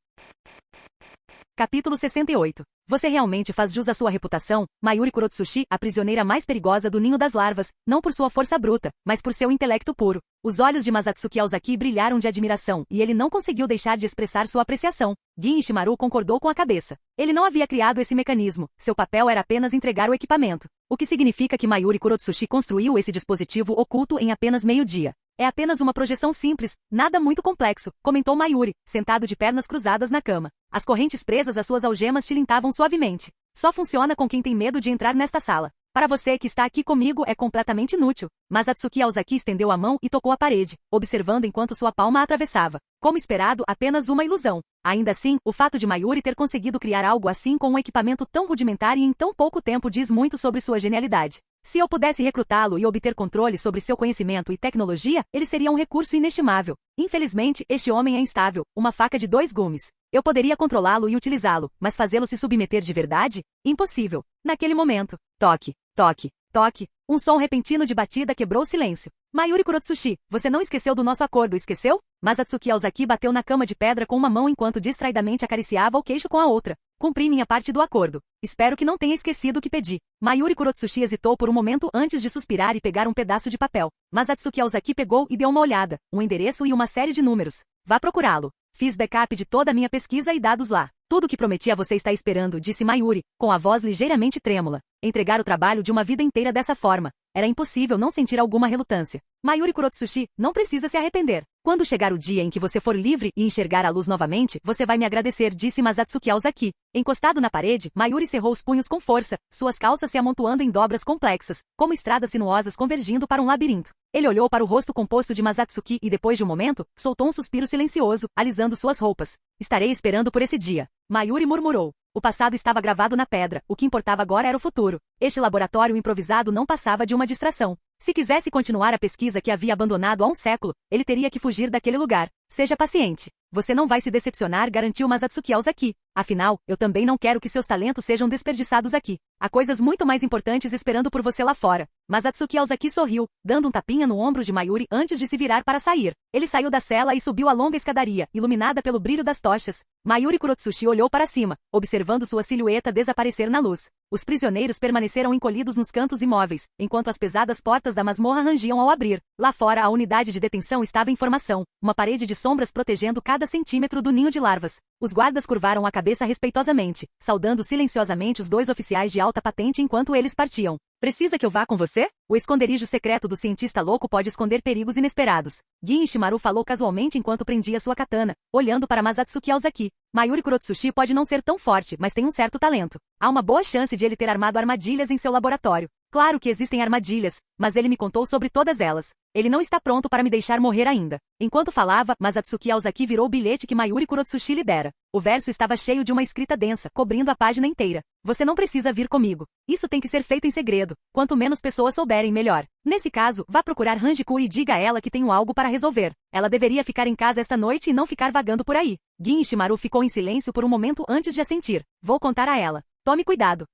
Capítulo 68. Você realmente faz jus à sua reputação, Mayuri Kurotsushi, a prisioneira mais perigosa do ninho das larvas, não por sua força bruta, mas por seu intelecto puro. Os olhos de Atsuki Aozaki brilharam de admiração, e ele não conseguiu deixar de expressar sua apreciação. Gin e Shimaru concordou com a cabeça. Ele não havia criado esse mecanismo, seu papel era apenas entregar o equipamento. O que significa que Mayuri Kurotsushi construiu esse dispositivo oculto em apenas meio-dia. É apenas uma projeção simples, nada muito complexo, comentou Mayuri, sentado de pernas cruzadas na cama. As correntes presas às suas algemas tilintavam suavemente. Só funciona com quem tem medo de entrar nesta sala. Para você que está aqui comigo é completamente inútil. Mas Atsuki Aozaki estendeu a mão e tocou a parede, observando enquanto sua palma a atravessava. Como esperado, apenas uma ilusão. Ainda assim, o fato de Mayuri ter conseguido criar algo assim com um equipamento tão rudimentar e em tão pouco tempo diz muito sobre sua genialidade. Se eu pudesse recrutá-lo e obter controle sobre seu conhecimento e tecnologia, ele seria um recurso inestimável. Infelizmente, este homem é instável, uma faca de dois gumes. Eu poderia controlá-lo e utilizá-lo, mas fazê-lo se submeter de verdade? Impossível. Naquele momento, toque, toque, toque, um som repentino de batida quebrou o silêncio. Mayuri Kurotsushi, você não esqueceu do nosso acordo, esqueceu? Mas Atsuki Aozaki bateu na cama de pedra com uma mão enquanto distraidamente acariciava o queixo com a outra. Cumpri minha parte do acordo. Espero que não tenha esquecido o que pedi. Mayuri Kurotsushi hesitou por um momento antes de suspirar e pegar um pedaço de papel. Mas Atsuki Aozaki pegou e deu uma olhada, um endereço e uma série de números. Vá procurá-lo. Fiz backup de toda a minha pesquisa e dados lá. Tudo o que prometi a você está esperando, disse Mayuri, com a voz ligeiramente trêmula. Entregar o trabalho de uma vida inteira dessa forma. Era impossível não sentir alguma relutância. Mayuri Kurotsushi, não precisa se arrepender. Quando chegar o dia em que você for livre e enxergar a luz novamente, você vai me agradecer, disse Masatsuki Aozaki. Encostado na parede, Mayuri cerrou os punhos com força, suas calças se amontoando em dobras complexas, como estradas sinuosas convergindo para um labirinto. Ele olhou para o rosto composto de Masatsuki e depois de um momento, soltou um suspiro silencioso, alisando suas roupas. Estarei esperando por esse dia. Mayuri murmurou. O passado estava gravado na pedra, o que importava agora era o futuro. Este laboratório improvisado não passava de uma distração. Se quisesse continuar a pesquisa que havia abandonado há um século, ele teria que fugir daquele lugar. Seja paciente. Você não vai se decepcionar, garantiu Masatsuki Aozaki. Afinal, eu também não quero que seus talentos sejam desperdiçados aqui. Há coisas muito mais importantes esperando por você lá fora. Masatsuki Aozaki sorriu, dando um tapinha no ombro de Mayuri antes de se virar para sair. Ele saiu da cela e subiu a longa escadaria, iluminada pelo brilho das tochas. Mayuri Kurotsushi olhou para cima, observando sua silhueta desaparecer na luz. Os prisioneiros permaneceram encolhidos nos cantos imóveis, enquanto as pesadas portas da masmorra rangiam ao abrir. Lá fora a unidade de detenção estava em formação, uma parede de sombras protegendo cada centímetro do ninho de larvas. Os guardas curvaram a cabeça respeitosamente, saudando silenciosamente os dois oficiais de alta patente enquanto eles partiam. Precisa que eu vá com você? O esconderijo secreto do cientista louco pode esconder perigos inesperados. Gin Ishimaru falou casualmente enquanto prendia sua katana, olhando para Masatsuki Aozaki. Mayuri Kurotsushi pode não ser tão forte, mas tem um certo talento. Há uma boa chance de ele ter armado armadilhas em seu laboratório. Claro que existem armadilhas, mas ele me contou sobre todas elas. Ele não está pronto para me deixar morrer ainda. Enquanto falava, Masatsuki Aozaki virou o bilhete que Mayuri Kurotsushi lhe dera. O verso estava cheio de uma escrita densa, cobrindo a página inteira. Você não precisa vir comigo. Isso tem que ser feito em segredo. Quanto menos pessoas souberem, melhor. Nesse caso, vá procurar Hanjiku e diga a ela que tenho algo para resolver. Ela deveria ficar em casa esta noite e não ficar vagando por aí. Gin Ishimaru ficou em silêncio por um momento antes de assentir. Vou contar a ela. Tome cuidado.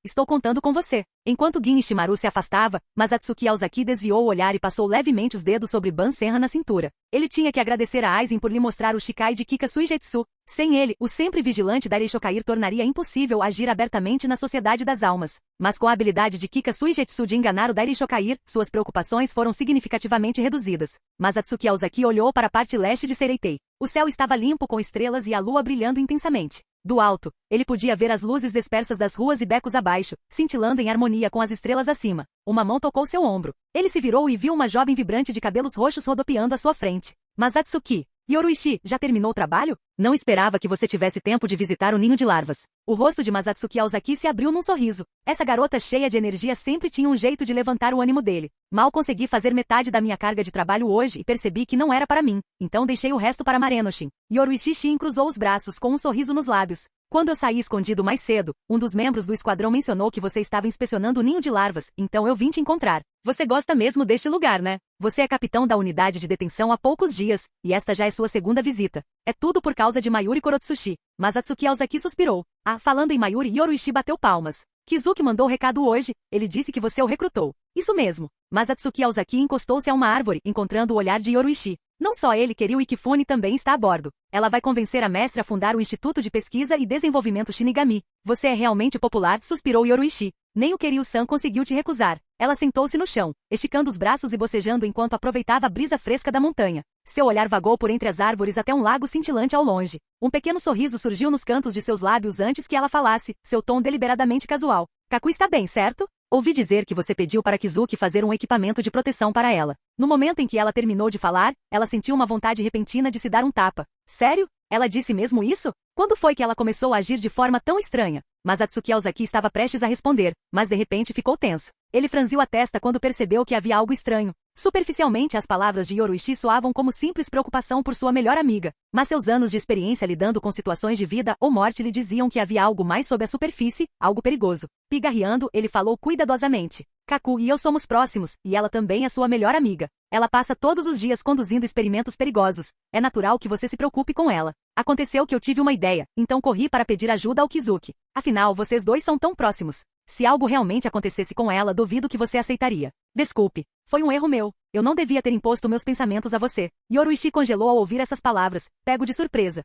Estou contando com você. Enquanto Gin Ishimaru se afastava, Masatsuki Aozaki desviou o olhar e passou levemente os dedos sobre Ban Senra na cintura. Ele tinha que agradecer a Aizen por lhe mostrar o Shikai de Kika Suigetsu. Sem ele, o sempre vigilante Darei Shokair tornaria impossível agir abertamente na Sociedade das Almas. Mas com a habilidade de Kika Suigetsu de enganar o Darei Shokair, suas preocupações foram significativamente reduzidas. Masatsuki Aozaki olhou para a parte leste de Sereitei. O céu estava limpo com estrelas e a lua brilhando intensamente. Do alto, ele podia ver as luzes dispersas das ruas e becos abaixo, cintilando em harmonia com as estrelas acima. Uma mão tocou seu ombro. Ele se virou e viu uma jovem vibrante de cabelos roxos rodopiando à sua frente. Masatsuki, Yoruishi, já terminou o trabalho? Não esperava que você tivesse tempo de visitar o ninho de larvas. O rosto de Masatsuki Aozaki se abriu num sorriso. Essa garota cheia de energia sempre tinha um jeito de levantar o ânimo dele. Mal consegui fazer metade da minha carga de trabalho hoje e percebi que não era para mim. Então deixei o resto para Marenoshin. Yoruishi Shin cruzou os braços com um sorriso nos lábios. Quando eu saí escondido mais cedo, um dos membros do esquadrão mencionou que você estava inspecionando o ninho de larvas, então eu vim te encontrar. Você gosta mesmo deste lugar, né? Você é capitão da unidade de detenção há poucos dias, e esta já é sua segunda visita. É tudo por causa de Mayuri Kurotsushi. Masatsuki Aozaki suspirou. Falando em Mayuri, Yoruishi bateu palmas. Kizuki mandou recado hoje, ele disse que você o recrutou. Isso mesmo. Masatsuki Aozaki encostou-se a uma árvore, encontrando o olhar de Yoruishi. Não só ele, Kiryu Ikifune também está a bordo. Ela vai convencer a mestre a fundar o Instituto de Pesquisa e Desenvolvimento Shinigami. Você é realmente popular, suspirou Yoruishi. Nem o Kiryu-san conseguiu te recusar. Ela sentou-se no chão, esticando os braços e bocejando enquanto aproveitava a brisa fresca da montanha. Seu olhar vagou por entre as árvores até um lago cintilante ao longe. Um pequeno sorriso surgiu nos cantos de seus lábios antes que ela falasse, seu tom deliberadamente casual. Kaku está bem, certo? Ouvi dizer que você pediu para Kizuki fazer um equipamento de proteção para ela. No momento em que ela terminou de falar, ela sentiu uma vontade repentina de se dar um tapa. Sério? Ela disse mesmo isso? Quando foi que ela começou a agir de forma tão estranha? mas Atsuki Aozaki estava prestes a responder, mas de repente ficou tenso. Ele franziu a testa quando percebeu que havia algo estranho. Superficialmente, as palavras de Yoruichi soavam como simples preocupação por sua melhor amiga, mas seus anos de experiência lidando com situações de vida ou morte lhe diziam que havia algo mais sob a superfície, algo perigoso. Pigarreando, ele falou cuidadosamente. Kaku e eu somos próximos, e ela também é sua melhor amiga. Ela passa todos os dias conduzindo experimentos perigosos. É natural que você se preocupe com ela. Aconteceu que eu tive uma ideia, então corri para pedir ajuda ao Kizuki. Afinal, vocês dois são tão próximos. Se algo realmente acontecesse com ela, duvido que você aceitaria. Desculpe, foi um erro meu. Eu não devia ter imposto meus pensamentos a você. Yoruichi congelou ao ouvir essas palavras, pego de surpresa.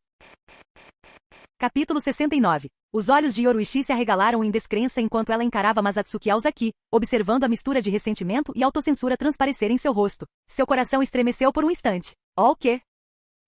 Capítulo 69. Os olhos de Yoruichi se arregalaram em descrença enquanto ela encarava Masatsuki Aozaki, observando a mistura de ressentimento e autocensura transparecer em seu rosto. Seu coração estremeceu por um instante. Oh, o quê?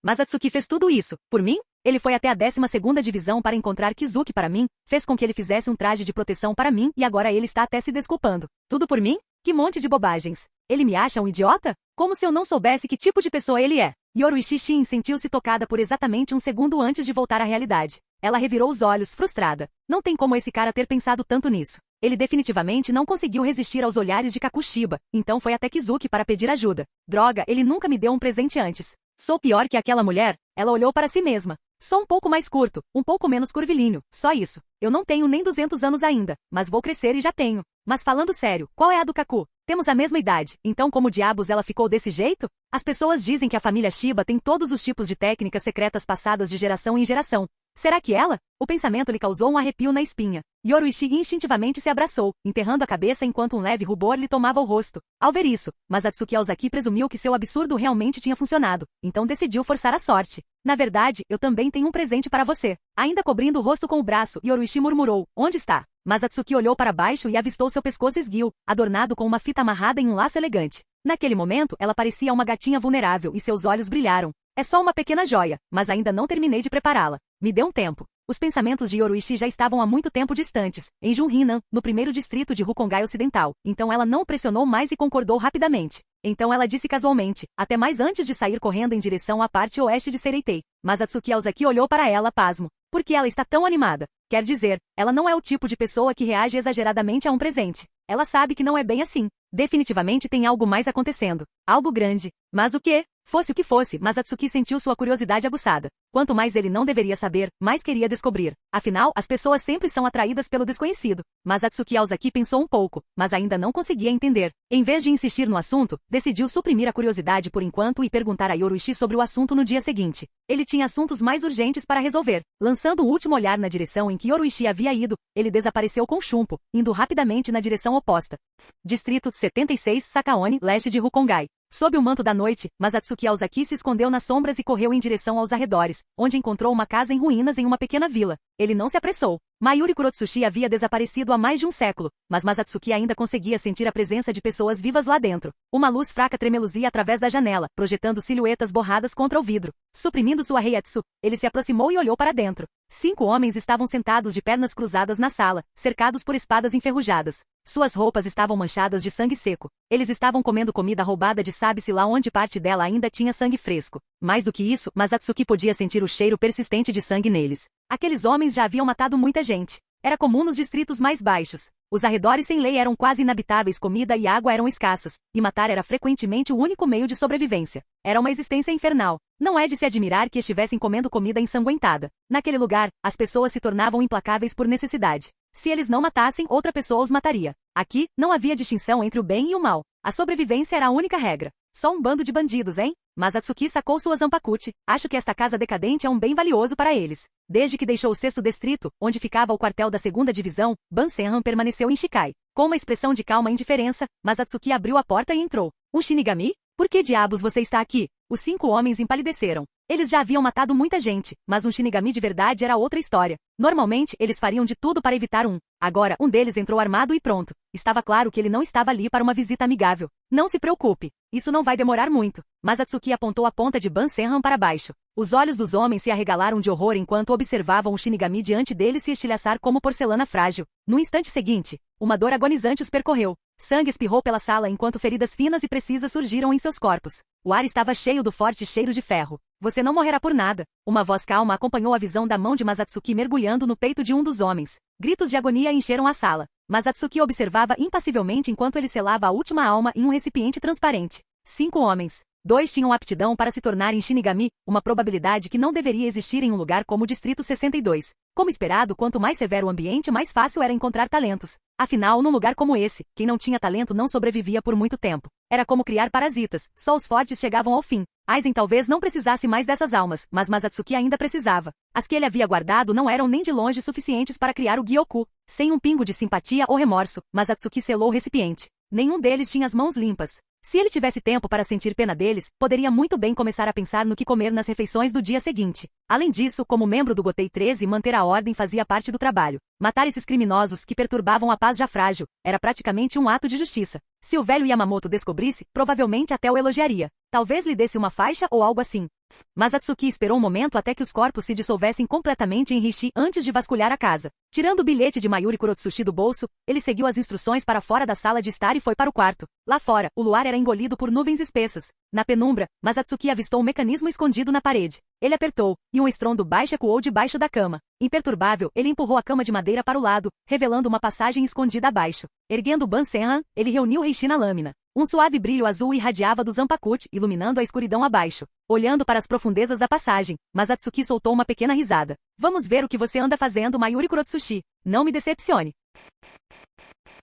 Masatsuki fez tudo isso, por mim? Ele foi até a 12ª divisão para encontrar Kizuki para mim, fez com que ele fizesse um traje de proteção para mim e agora ele está até se desculpando. Tudo por mim? Que monte de bobagens. Ele me acha um idiota? Como se eu não soubesse que tipo de pessoa ele é. Yoruichi Shin sentiu-se tocada por exatamente um segundo antes de voltar à realidade. Ela revirou os olhos, frustrada. Não tem como esse cara ter pensado tanto nisso. Ele definitivamente não conseguiu resistir aos olhares de Kakushiba, então foi até Kizuki para pedir ajuda. Droga, ele nunca me deu um presente antes. Sou pior que aquela mulher? Ela olhou para si mesma. Sou um pouco mais curto, um pouco menos curvilíneo, só isso. Eu não tenho nem 200 anos ainda, mas vou crescer e já tenho. Mas falando sério, qual é a do Kaku? Temos a mesma idade, então como diabos ela ficou desse jeito? As pessoas dizem que a família Shiba tem todos os tipos de técnicas secretas passadas de geração em geração. Será que ela? O pensamento lhe causou um arrepio na espinha. Yoruichi instintivamente se abraçou, enterrando a cabeça enquanto um leve rubor lhe tomava o rosto. Ao ver isso, Masatsuki Aozaki presumiu que seu absurdo realmente tinha funcionado, então decidiu forçar a sorte. Na verdade, eu também tenho um presente para você. Ainda cobrindo o rosto com o braço, Yoruichi murmurou, onde está? Masatsuki olhou para baixo e avistou seu pescoço esguio, adornado com uma fita amarrada em um laço elegante. Naquele momento, ela parecia uma gatinha vulnerável e seus olhos brilharam. É só uma pequena joia, mas ainda não terminei de prepará-la. Me dê um tempo. Os pensamentos de Yoruichi já estavam há muito tempo distantes, em Junrinan, no primeiro distrito de Rukongai Ocidental, então ela não o pressionou mais e concordou rapidamente. Então ela disse casualmente, até mais antes de sair correndo em direção à parte oeste de Sereitei. Mas Atsuki Aozaki olhou para ela pasmo. Por que ela está tão animada? Quer dizer, ela não é o tipo de pessoa que reage exageradamente a um presente. Ela sabe que não é bem assim. Definitivamente tem algo mais acontecendo. Algo grande. Mas o quê? Fosse o que fosse, mas Atsuki sentiu sua curiosidade aguçada. Quanto mais ele não deveria saber, mais queria descobrir. Afinal, as pessoas sempre são atraídas pelo desconhecido. Mas Atsuki Aozaki pensou um pouco, mas ainda não conseguia entender. Em vez de insistir no assunto, decidiu suprimir a curiosidade por enquanto e perguntar a Yoruichi sobre o assunto no dia seguinte. Ele tinha assuntos mais urgentes para resolver. Lançando um último olhar na direção em que Yoruichi havia ido, ele desapareceu com Shunpo, indo rapidamente na direção oposta. Distrito 76, Sakaone, leste de Rukongai. Sob o manto da noite, Masatsuki Aozaki se escondeu nas sombras e correu em direção aos arredores, onde encontrou uma casa em ruínas em uma pequena vila. Ele não se apressou. Mayuri Kurotsushi havia desaparecido há mais de um século, mas Masatsuki ainda conseguia sentir a presença de pessoas vivas lá dentro. Uma luz fraca tremeluzia através da janela, projetando silhuetas borradas contra o vidro. Suprimindo sua reiatsu, ele se aproximou e olhou para dentro. 5 homens estavam sentados de pernas cruzadas na sala, cercados por espadas enferrujadas. Suas roupas estavam manchadas de sangue seco. Eles estavam comendo comida roubada de sabe-se lá onde parte dela ainda tinha sangue fresco. Mais do que isso, Masatsuki podia sentir o cheiro persistente de sangue neles. Aqueles homens já haviam matado muita gente. Era comum nos distritos mais baixos. Os arredores sem lei eram quase inabitáveis, comida e água eram escassas, e matar era frequentemente o único meio de sobrevivência. Era uma existência infernal. Não é de se admirar que estivessem comendo comida ensanguentada. Naquele lugar, as pessoas se tornavam implacáveis por necessidade. Se eles não matassem, outra pessoa os mataria. Aqui, não havia distinção entre o bem e o mal. A sobrevivência era a única regra. Só um bando de bandidos, hein? Mas Atsuki sacou sua Zanpakuti. Acho que esta casa decadente é um bem valioso para eles. Desde que deixou o 6º distrito, onde ficava o quartel da 2ª divisão, Ban Senran permaneceu em Shikai. Com uma expressão de calma indiferença, Masatsuki abriu a porta e entrou. Um Shinigami? Por que diabos você está aqui? Os 5 homens empalideceram. Eles já haviam matado muita gente, mas um Shinigami de verdade era outra história. Normalmente, eles fariam de tudo para evitar um. Agora, um deles entrou armado e pronto. Estava claro que ele não estava ali para uma visita amigável. Não se preocupe. Isso não vai demorar muito. Mas Atsuki apontou a ponta de Ban Senran para baixo. Os olhos dos homens se arregalaram de horror enquanto observavam o Shinigami diante deles se estilhaçar como porcelana frágil. No instante seguinte, uma dor agonizante os percorreu. Sangue espirrou pela sala enquanto feridas finas e precisas surgiram em seus corpos. O ar estava cheio do forte cheiro de ferro. Você não morrerá por nada. Uma voz calma acompanhou a visão da mão de Masatsuki mergulhando no peito de um dos homens. Gritos de agonia encheram a sala. Masatsuki observava impassivelmente enquanto ele selava a última alma em um recipiente transparente. 5 homens. 2 tinham aptidão para se tornarem Shinigami, uma probabilidade que não deveria existir em um lugar como o Distrito 62. Como esperado, quanto mais severo o ambiente, mais fácil era encontrar talentos. Afinal, num lugar como esse, quem não tinha talento não sobrevivia por muito tempo. Era como criar parasitas, só os fortes chegavam ao fim. Aizen talvez não precisasse mais dessas almas, mas Masatsuki ainda precisava. As que ele havia guardado não eram nem de longe suficientes para criar o Gyoku. Sem um pingo de simpatia ou remorso, Masatsuki selou o recipiente. Nenhum deles tinha as mãos limpas. Se ele tivesse tempo para sentir pena deles, poderia muito bem começar a pensar no que comer nas refeições do dia seguinte. Além disso, como membro do Gotei 13, manter a ordem fazia parte do trabalho. Matar esses criminosos que perturbavam a paz já frágil era praticamente um ato de justiça. Se o velho Yamamoto descobrisse, provavelmente até o elogiaria. Talvez lhe desse uma faixa ou algo assim. Masatsuki esperou um momento até que os corpos se dissolvessem completamente em Rishi antes de vasculhar a casa. Tirando o bilhete de Mayuri Kurotsushi do bolso, ele seguiu as instruções para fora da sala de estar e foi para o quarto. Lá fora, o luar era engolido por nuvens espessas. Na penumbra, Masatsuki avistou um mecanismo escondido na parede. Ele apertou, e um estrondo baixo ecoou debaixo da cama. Imperturbável, ele empurrou a cama de madeira para o lado, revelando uma passagem escondida abaixo. Erguendo o Bansenhan, ele reuniu Reishi na lâmina. Um suave brilho azul irradiava do Zanpakuti, iluminando a escuridão abaixo. Olhando para as profundezas da passagem, Masatsuki soltou uma pequena risada. Vamos ver o que você anda fazendo, Mayuri Kurotsushi. Não me decepcione.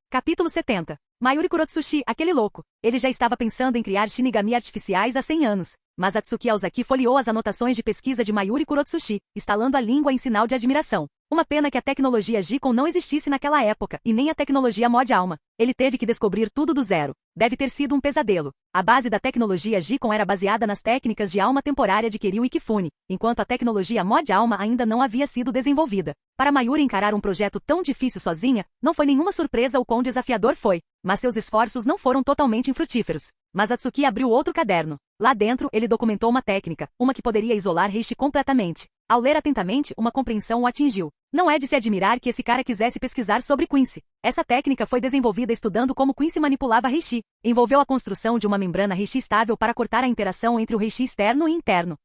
Capítulo 70. Mayuri Kurotsushi, aquele louco. Ele já estava pensando em criar Shinigami artificiais há 100 anos. Masatsuki Aozaki folheou as anotações de pesquisa de Mayuri Kurotsushi, estalando a língua em sinal de admiração. Uma pena que a tecnologia Jikon não existisse naquela época, e nem a tecnologia Mod Alma. Ele teve que descobrir tudo do zero. Deve ter sido um pesadelo. A base da tecnologia Jikon era baseada nas técnicas de alma temporária de Kiryu e Kifune, enquanto a tecnologia Mod Alma ainda não havia sido desenvolvida. Para Mayuri encarar um projeto tão difícil sozinha, não foi nenhuma surpresa o quão desafiador foi. Mas seus esforços não foram totalmente infrutíferos. Masatsuki abriu outro caderno. Lá dentro, ele documentou uma técnica, uma que poderia isolar Reishi completamente. Ao ler atentamente, uma compreensão o atingiu. Não é de se admirar que esse cara quisesse pesquisar sobre Quincy. Essa técnica foi desenvolvida estudando como Quincy manipulava Reishi. Envolveu a construção de uma membrana Reishi estável para cortar a interação entre o Reishi externo e interno.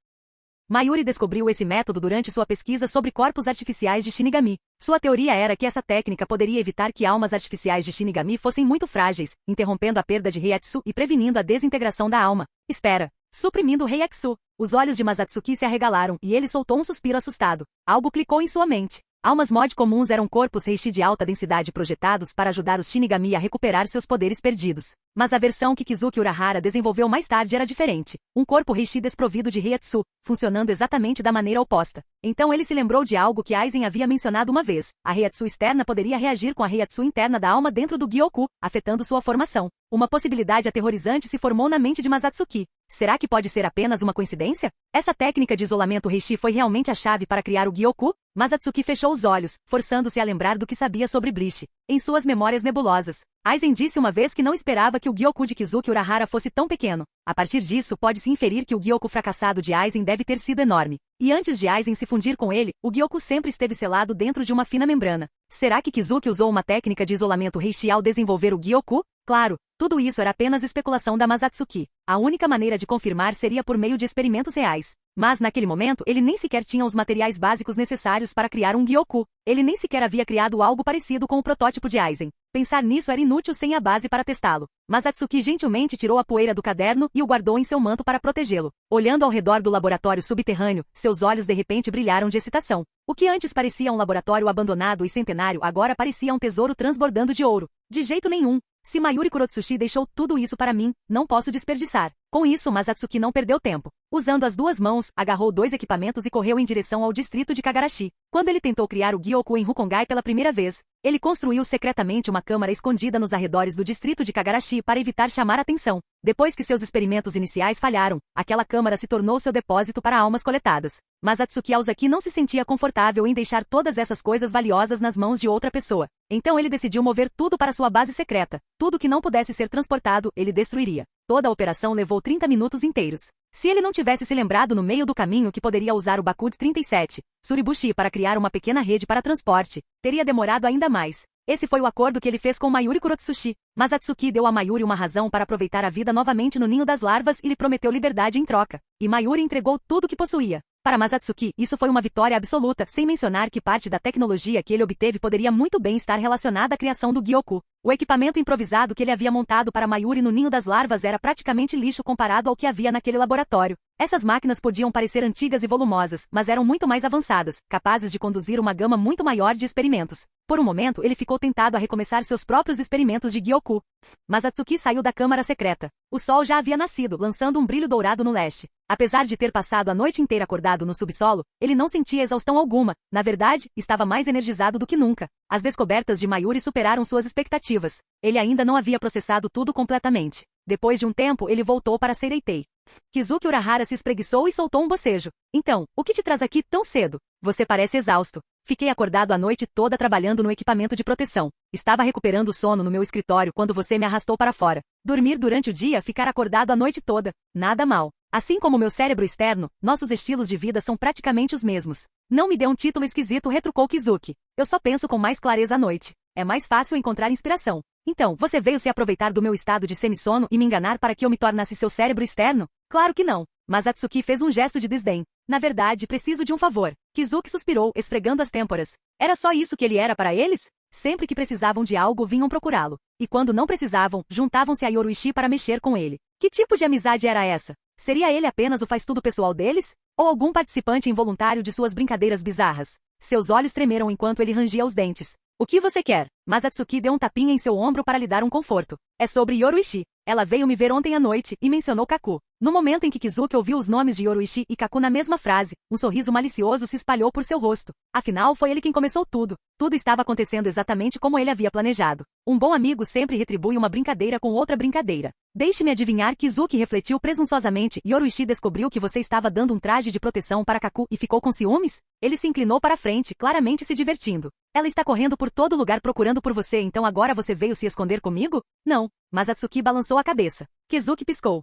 Mayuri descobriu esse método durante sua pesquisa sobre corpos artificiais de Shinigami. Sua teoria era que essa técnica poderia evitar que almas artificiais de Shinigami fossem muito frágeis, interrompendo a perda de Heiatsu e prevenindo a desintegração da alma. Espera. Suprimindo Heiatsu. Os olhos de Masatsuki se arregalaram e ele soltou um suspiro assustado. Algo clicou em sua mente. Almas mod comuns eram corpos Reishi de alta densidade projetados para ajudar os Shinigami a recuperar seus poderes perdidos. Mas a versão que Kizuki Urahara desenvolveu mais tarde era diferente. Um corpo Reishi desprovido de Heiatsu, funcionando exatamente da maneira oposta. Então ele se lembrou de algo que Aizen havia mencionado uma vez. A Heiatsu externa poderia reagir com a Heiatsu interna da alma dentro do Gyoku, afetando sua formação. Uma possibilidade aterrorizante se formou na mente de Masatsuki. Será que pode ser apenas uma coincidência? Essa técnica de isolamento Reishi foi realmente a chave para criar o Gyoku? Masatsuki fechou os olhos, forçando-se a lembrar do que sabia sobre Bleach. Em suas memórias nebulosas, Aizen disse uma vez que não esperava que o Gyoku de Kizuki Urahara fosse tão pequeno. A partir disso, pode-se inferir que o Gyoku fracassado de Aizen deve ter sido enorme. E antes de Aizen se fundir com ele, o Gyoku sempre esteve selado dentro de uma fina membrana. Será que Kizuki usou uma técnica de isolamento Reishi ao desenvolver o Gyoku? Claro, tudo isso era apenas especulação da Masatsuki. A única maneira de confirmar seria por meio de experimentos reais. Mas naquele momento ele nem sequer tinha os materiais básicos necessários para criar um Gyoku. Ele nem sequer havia criado algo parecido com o protótipo de Aizen. Pensar nisso era inútil sem a base para testá-lo. Masatsuki gentilmente tirou a poeira do caderno e o guardou em seu manto para protegê-lo. Olhando ao redor do laboratório subterrâneo, seus olhos de repente brilharam de excitação. O que antes parecia um laboratório abandonado e centenário agora parecia um tesouro transbordando de ouro. De jeito nenhum. Se Mayuri Kurotsushi deixou tudo isso para mim, não posso desperdiçar. Com isso, Masatsuki não perdeu tempo. Usando as duas mãos, agarrou 2 equipamentos e correu em direção ao distrito de Kagarashi. Quando ele tentou criar o Gyoku em Rukongai pela primeira vez, ele construiu secretamente uma câmara escondida nos arredores do distrito de Kagarashi para evitar chamar atenção. Depois que seus experimentos iniciais falharam, aquela câmara se tornou seu depósito para almas coletadas. Masatsuki Aozaki não se sentia confortável em deixar todas essas coisas valiosas nas mãos de outra pessoa. Então ele decidiu mover tudo para sua base secreta. Tudo que não pudesse ser transportado, ele destruiria. Toda a operação levou 30 minutos inteiros. Se ele não tivesse se lembrado no meio do caminho que poderia usar o Bakude 37, Suribushi para criar uma pequena rede para transporte, teria demorado ainda mais. Esse foi o acordo que ele fez com Mayuri Kurotsushi. Mas Atsuki deu a Mayuri uma razão para aproveitar a vida novamente no ninho das larvas e lhe prometeu liberdade em troca. E Mayuri entregou tudo o que possuía. Para Masatsuki, isso foi uma vitória absoluta, sem mencionar que parte da tecnologia que ele obteve poderia muito bem estar relacionada à criação do Gyoku. O equipamento improvisado que ele havia montado para Mayuri no ninho das larvas era praticamente lixo comparado ao que havia naquele laboratório. Essas máquinas podiam parecer antigas e volumosas, mas eram muito mais avançadas, capazes de conduzir uma gama muito maior de experimentos. Por um momento, ele ficou tentado a recomeçar seus próprios experimentos de Gyoku. Mas Atsuki saiu da câmara secreta. O sol já havia nascido, lançando um brilho dourado no leste. Apesar de ter passado a noite inteira acordado no subsolo, ele não sentia exaustão alguma. Na verdade, estava mais energizado do que nunca. As descobertas de Mayuri superaram suas expectativas. Ele ainda não havia processado tudo completamente. Depois de um tempo, ele voltou para Seireitei. Kizuki Urahara se espreguiçou e soltou um bocejo. Então, o que te traz aqui tão cedo? Você parece exausto. Fiquei acordado a noite toda trabalhando no equipamento de proteção. Estava recuperando o sono no meu escritório quando você me arrastou para fora. Dormir durante o dia, ficar acordado a noite toda. Nada mal. Assim como meu cérebro externo, nossos estilos de vida são praticamente os mesmos. Não me dê um título esquisito, retrucou Kizuki. Eu só penso com mais clareza à noite. É mais fácil encontrar inspiração. Então, você veio se aproveitar do meu estado de semissono e me enganar para que eu me tornasse seu cérebro externo? Claro que não. Mas Atsuki fez um gesto de desdém. Na verdade, preciso de um favor. Kizuki suspirou, esfregando as têmporas. Era só isso que ele era para eles? Sempre que precisavam de algo, vinham procurá-lo. E quando não precisavam, juntavam-se a Yoruichi para mexer com ele. Que tipo de amizade era essa? Seria ele apenas o faz-tudo pessoal deles? Ou algum participante involuntário de suas brincadeiras bizarras? Seus olhos tremeram enquanto ele rangia os dentes. O que você quer? Mas Atsuki deu um tapinha em seu ombro para lhe dar um conforto. É sobre Yoruichi. Ela veio me ver ontem à noite e mencionou Kaku. No momento em que Kizuki ouviu os nomes de Yoruichi e Kaku na mesma frase, um sorriso malicioso se espalhou por seu rosto. Afinal, foi ele quem começou tudo. Tudo estava acontecendo exatamente como ele havia planejado. Um bom amigo sempre retribui uma brincadeira com outra brincadeira. Deixe-me adivinhar, Kizuki refletiu presunçosamente. Yoruichi descobriu que você estava dando um traje de proteção para Kaku e ficou com ciúmes? Ele se inclinou para a frente, claramente se divertindo. Ela está correndo por todo lugar procurando por você, então agora você veio se esconder comigo? Não. Mas Atsuki balançou a cabeça. Kizuki piscou.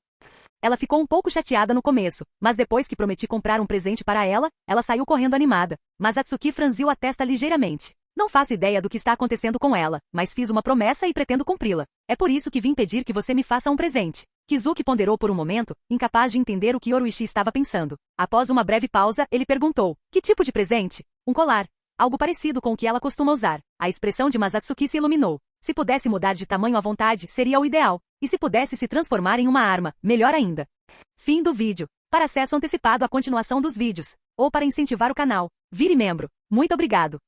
Ela ficou um pouco chateada no começo, mas depois que prometi comprar um presente para ela, ela saiu correndo animada. Mas Atsuki franziu a testa ligeiramente. Não faço ideia do que está acontecendo com ela, mas fiz uma promessa e pretendo cumpri-la. É por isso que vim pedir que você me faça um presente. Kizuki ponderou por um momento, incapaz de entender o que Yoruichi estava pensando. Após uma breve pausa, ele perguntou: que tipo de presente? Um colar. Algo parecido com o que ela costuma usar. A expressão de Masatsuki se iluminou. Se pudesse mudar de tamanho à vontade, seria o ideal. E se pudesse se transformar em uma arma, melhor ainda. Fim do vídeo. Para acesso antecipado à continuação dos vídeos, ou para incentivar o canal, vire membro. Muito obrigado.